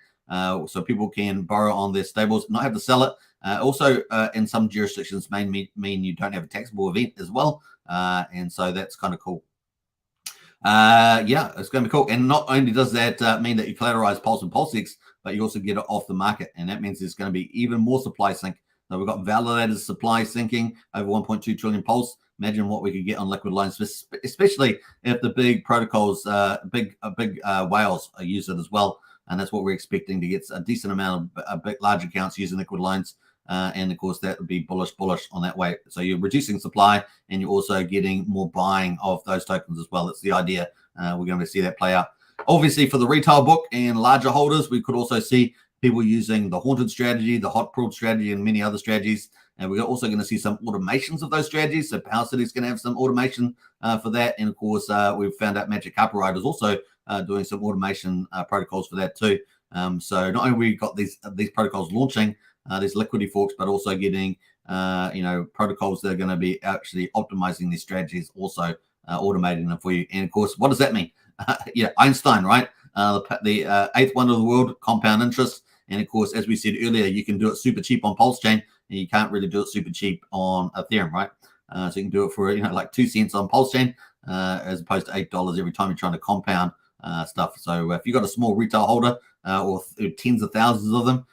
So people can borrow on their stables, not have to sell it. Also, in some jurisdictions may mean you don't have a taxable event as well. And so that's kind of cool. Yeah, it's going to be cool. And not only does that mean that you collateralize Pulse and PulseX, but you also get it off the market. And that means there's going to be even more supply sink. So we've got validated supply sinking over 1.2 trillion Pulse. Imagine what we could get on liquid loans, especially if the big protocols, big whales use it as well. And that's what we're expecting, to get a decent amount of large accounts using liquid loans. And of course, that would be bullish on that way. So you're reducing supply and you're also getting more buying of those tokens as well. That's the idea. We're going to see that play out. Obviously, for the retail book and larger holders, we could also see people using the haunted strategy, the hot pool strategy, and many other strategies. And we're also going to see some automations of those strategies. So Power City is going to have some automation for that. And of course, we've found out Magic Carpet Ride is also doing some automation protocols for that too. So not only we got these protocols launching, these liquidity forks, but also getting protocols that are going to be actually optimizing these strategies, also automating them for you. And of course, what does that mean? Einstein, right? The eighth wonder of the world, compound interest. And of course, as we said earlier, you can do it super cheap on Pulsechain, and you can't really do it super cheap on Ethereum, right? So you can do it for like 2 cents on Pulsechain, as opposed to $8 every time you're trying to compound stuff. So if you've got a small retail holder or tens of thousands of them,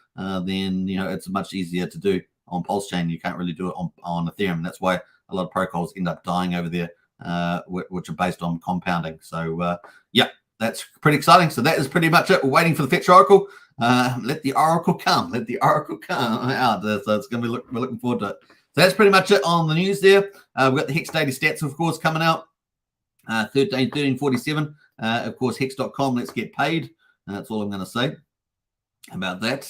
then it's much easier to do on Pulsechain. You can't really do it on Ethereum. That's why a lot of protocols end up dying over there, which are based on compounding. So yeah, that's pretty exciting. So that is pretty much it. We're waiting for the Fetch Oracle. Let the Oracle come. Let the Oracle come out. So it's going to be we're looking forward to it. So that's pretty much it on the news there. We've got the Hex daily stats, of course, coming out. 1347. Of course, hex.com. Let's get paid. That's all I'm going to say about that.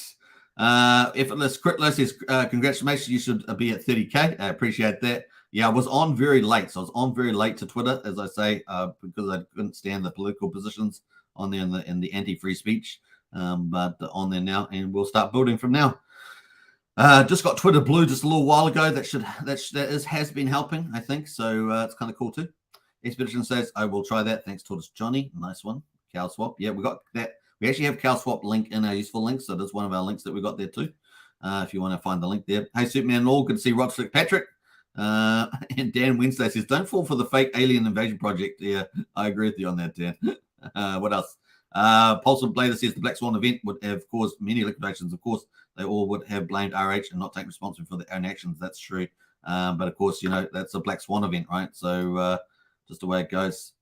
Effortless Crypto says, congratulations, you should be at 30K. I appreciate that. Yeah, I was on very late. So I was on very late to Twitter, as I say, because I couldn't stand the political positions on there in the anti-free speech. But on there now, and we'll start building from now. Just got Twitter Blue just a little while ago. That has been helping, I think. So it's kind of cool too. Expedition says, I will try that. Thanks, Tortoise Johnny. Nice one. Cow swap. Yeah, we got that. We actually have cow swap link in our useful links. So that's one of our links that we got there too. If you want to find the link there. Hey, Superman and all. Good to see Rod Patrick. And Dan Wednesday says, don't fall for the fake alien invasion project. Yeah, I agree with you on that, Dan. What else? Pulse of Blader says the Black Swan event would have caused many liquidations. Of course, they all would have blamed RH and not taken responsibility for their own actions. That's true. But of course, you know, that's a Black Swan event, right? So just the way it goes.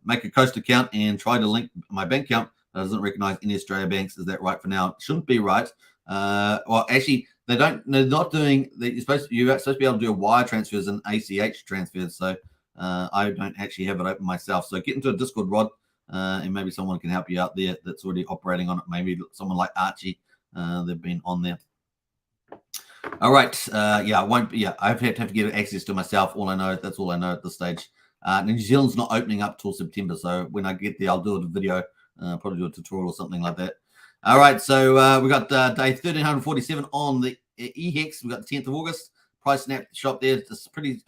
Make a Coast account and try to link my bank account. That doesn't recognize any Australia banks. Is that right for now? It shouldn't be right. Well, actually, they're not doing. You're supposed to be able to do wire transfers and ACH transfers. So I don't actually have it open myself. So get into a Discord, Rod, and maybe someone can help you out there that's already operating on it. Maybe someone like Archie. They've been on there. All right. Yeah, I won't. Yeah, I've had to get access to myself. That's all I know at this stage. New Zealand's not opening up till September, so when I get there, I'll do a video, probably do a tutorial or something like that. All right, so we got day 1347 on the EHEX. We got the 10th of August. Price snapshot there. It's pretty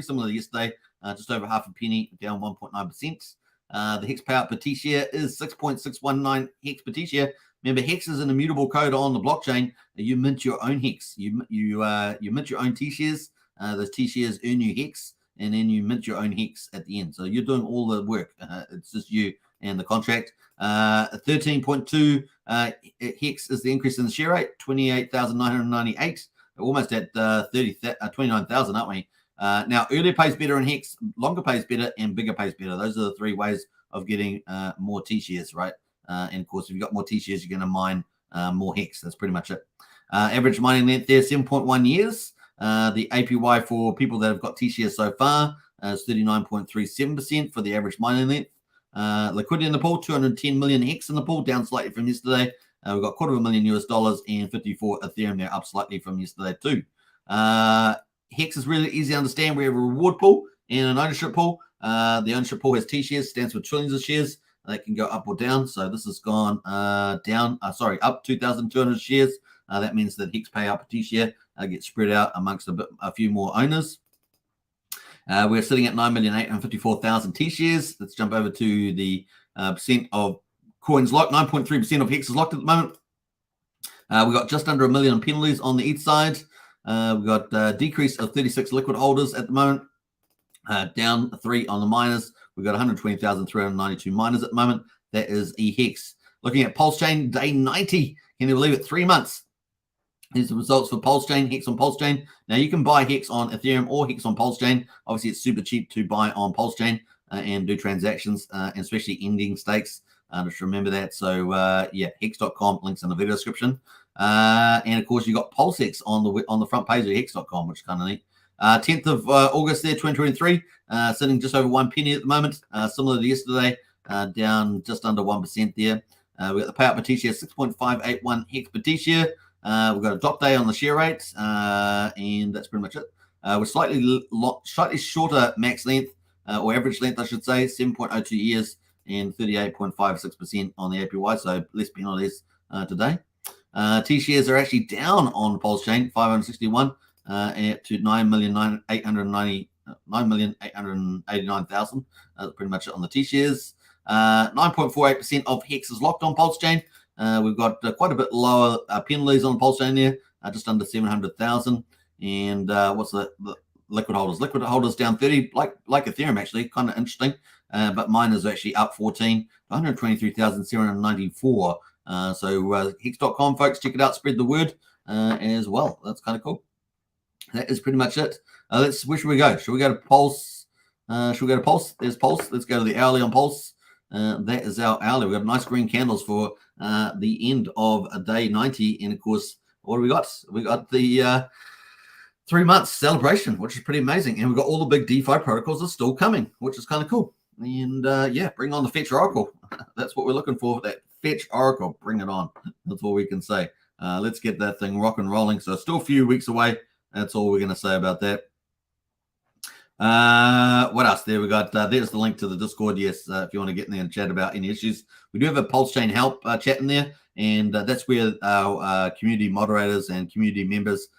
similar to yesterday. Just over half a penny, down 1.9%. The Hex payout per T-share is 6.619 Hex per T-share. Remember, Hex is an immutable code on the blockchain. You mint your own Hex. You mint your own T-shares. Those T-shares earn you Hex, and then you mint your own Hex at the end. So you're doing all the work. It's just you and the contract. 13.2 Hex is the increase in the share rate. 28,998. Almost at 29,000, aren't we? Now, earlier pays better in Hex, longer pays better, and bigger pays better. Those are the three ways of getting more T-shares, right? And of course, if you've got more T-shares, you're going to mine more Hex. That's pretty much it. Average mining length there, 7.1 years. The APY for people that have got T-shares so far is 39.37% for the average mining length. Liquidity in the pool, 210 million Hex in the pool, down slightly from yesterday. We've got $250,000 and 54 Ethereum there, up slightly from yesterday too. Hex is really easy to understand. We have a reward pool and an ownership pool. The ownership pool has T-shares, stands for trillions of shares. They can go up or down. So this has gone up 2,200 shares. That means that Hex payout per T-share gets spread out amongst a few more owners. We're sitting at 9,854,000 T-shares. Let's jump over to the percent of coins locked. 9.3% of Hex is locked at the moment. We've got just under 1 million penalties on the ETH side. We've got a decrease of 36 liquid holders at the moment. Down 3 on the miners. We've got 120,392 miners at the moment. That is eHex. Looking at Pulsechain, day 90. Can you believe it? 3 months. Here's the results for Pulsechain, Hex on Pulsechain. Now, you can buy Hex on Ethereum or Hex on Pulsechain. Obviously, it's super cheap to buy on Pulsechain and do transactions, and especially ending stakes. Just remember that. So, yeah, hex.com, links in the video description. And, of course, you got PulseX on the front page of hex.com, which is kind of neat. 10th of August there, 2023, sitting just over 1 penny at the moment, similar to yesterday, down just under 1% there. We've got the payout per T-share, 6.581 Hex per T-share. We've got a drop day on the share rate, and that's pretty much it. We're slightly shorter max length, or average length, I should say, 7.02 years and 38.56% on the APY, so less penalties today. T-shares are actually down on Pulsechain, 561 to 9,889,000. That's pretty much it on the T-shares. 9.48% of Hex is locked on Pulsechain. We've got quite a bit lower penalties on Pulsechain there, just under 700,000. And what's the liquid holders? Liquid holders down 30, like Ethereum actually, kind of interesting. But miners are actually up 14, 123,794. So hex.com, folks, check it out, spread the word as well. That's kind of cool. That is pretty much it. Where should we go? Should we go to Pulse? Should we go to Pulse? There's Pulse. Let's go to the hourly on Pulse. That is our hourly. We've got nice green candles for the end of day 90. And of course, what do we got? We got the 3 months celebration, which is pretty amazing. And we've got all the big DeFi protocols are still coming, which is kind of cool. And yeah, bring on the Fetch Oracle. That's what we're looking for. That Fetch Oracle. Bring it on. That's all we can say. Let's get that thing rock and rolling. So still a few weeks away. That's all we're going to say about that. What else? There we got. There's the link to the Discord. Yes, if you want to get in there and chat about any issues, we do have a Pulsechain help chat in there, and that's where our community moderators and community members,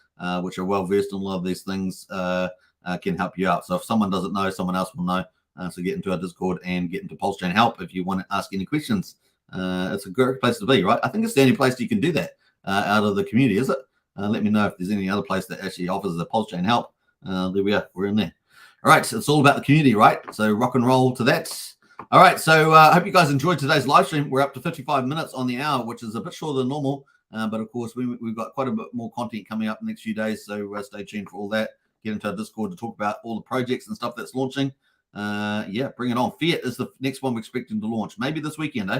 which are well versed in a lot of these things, can help you out. So if someone doesn't know, someone else will know. So get into our Discord and get into Pulsechain Help if you want to ask any questions. It's a great place to be, right? I think it's the only place you can do that out of the community, is it? Let me know if there's any other place that actually offers the Pulsechain Help. There we are. We're in there. All right. So it's all about the community, right? So rock and roll to that. All right. So I hope you guys enjoyed today's live stream. We're up to 55 minutes on the hour, which is a bit shorter than normal. But of course, we've got quite a bit more content coming up in the next few days. So stay tuned for all that. Get into our Discord to talk about all the projects and stuff that's launching. Yeah, bring it on. Fiat is the next one we're expecting to launch. Maybe this weekend,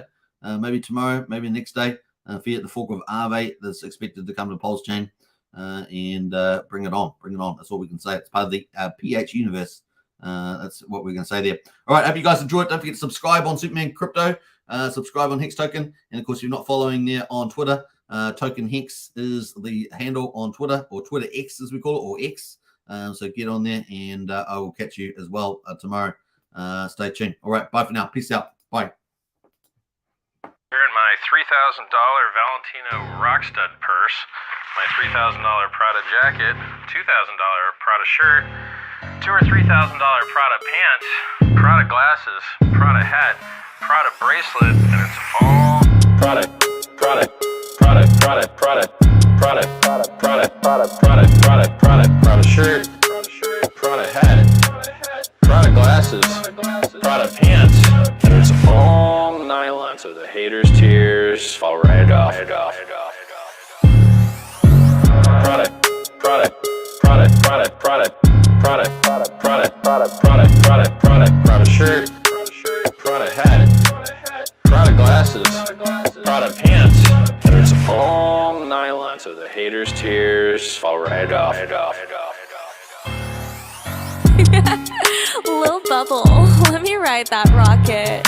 maybe tomorrow, maybe next day. Fiat, the fork of Aave, that's expected to come to Pulsechain. And bring it on. Bring it on. That's all we can say. It's part of the PH universe. That's what we're going to say there. All right. Hope you guys enjoyed. Don't forget to subscribe on Superman Crypto. Subscribe on Hex Token. And of course, if you're not following there on Twitter, Token Hex is the handle on Twitter, or Twitter X as we call it, or X. So get on there, and I will catch you as well tomorrow. Stay tuned. All right. Bye for now. Peace out. Bye. Here in my $3,000 Valentino Rockstud purse, my $3,000 Prada jacket, $2,000 Prada shirt, $2,000 or $3,000 Prada pants, Prada glasses, Prada hat, Prada bracelet, and it's all Prada, Prada, Prada, Prada, Prada, Prada, Prada, Prada, Prada, Prada, Prada, Prada, Prada shirt, Prada hat, Prada glasses, Prada pants, and it's all nylon, so the haters' tears fall right off. Product, product, product, product, product, product, product, product, product, product, product, product, Prada shirt, Prada hat, Prada glasses, Prada pants, and it's all nylon, so the haters' tears fall right off. Lil Bubble, let me ride that rocket.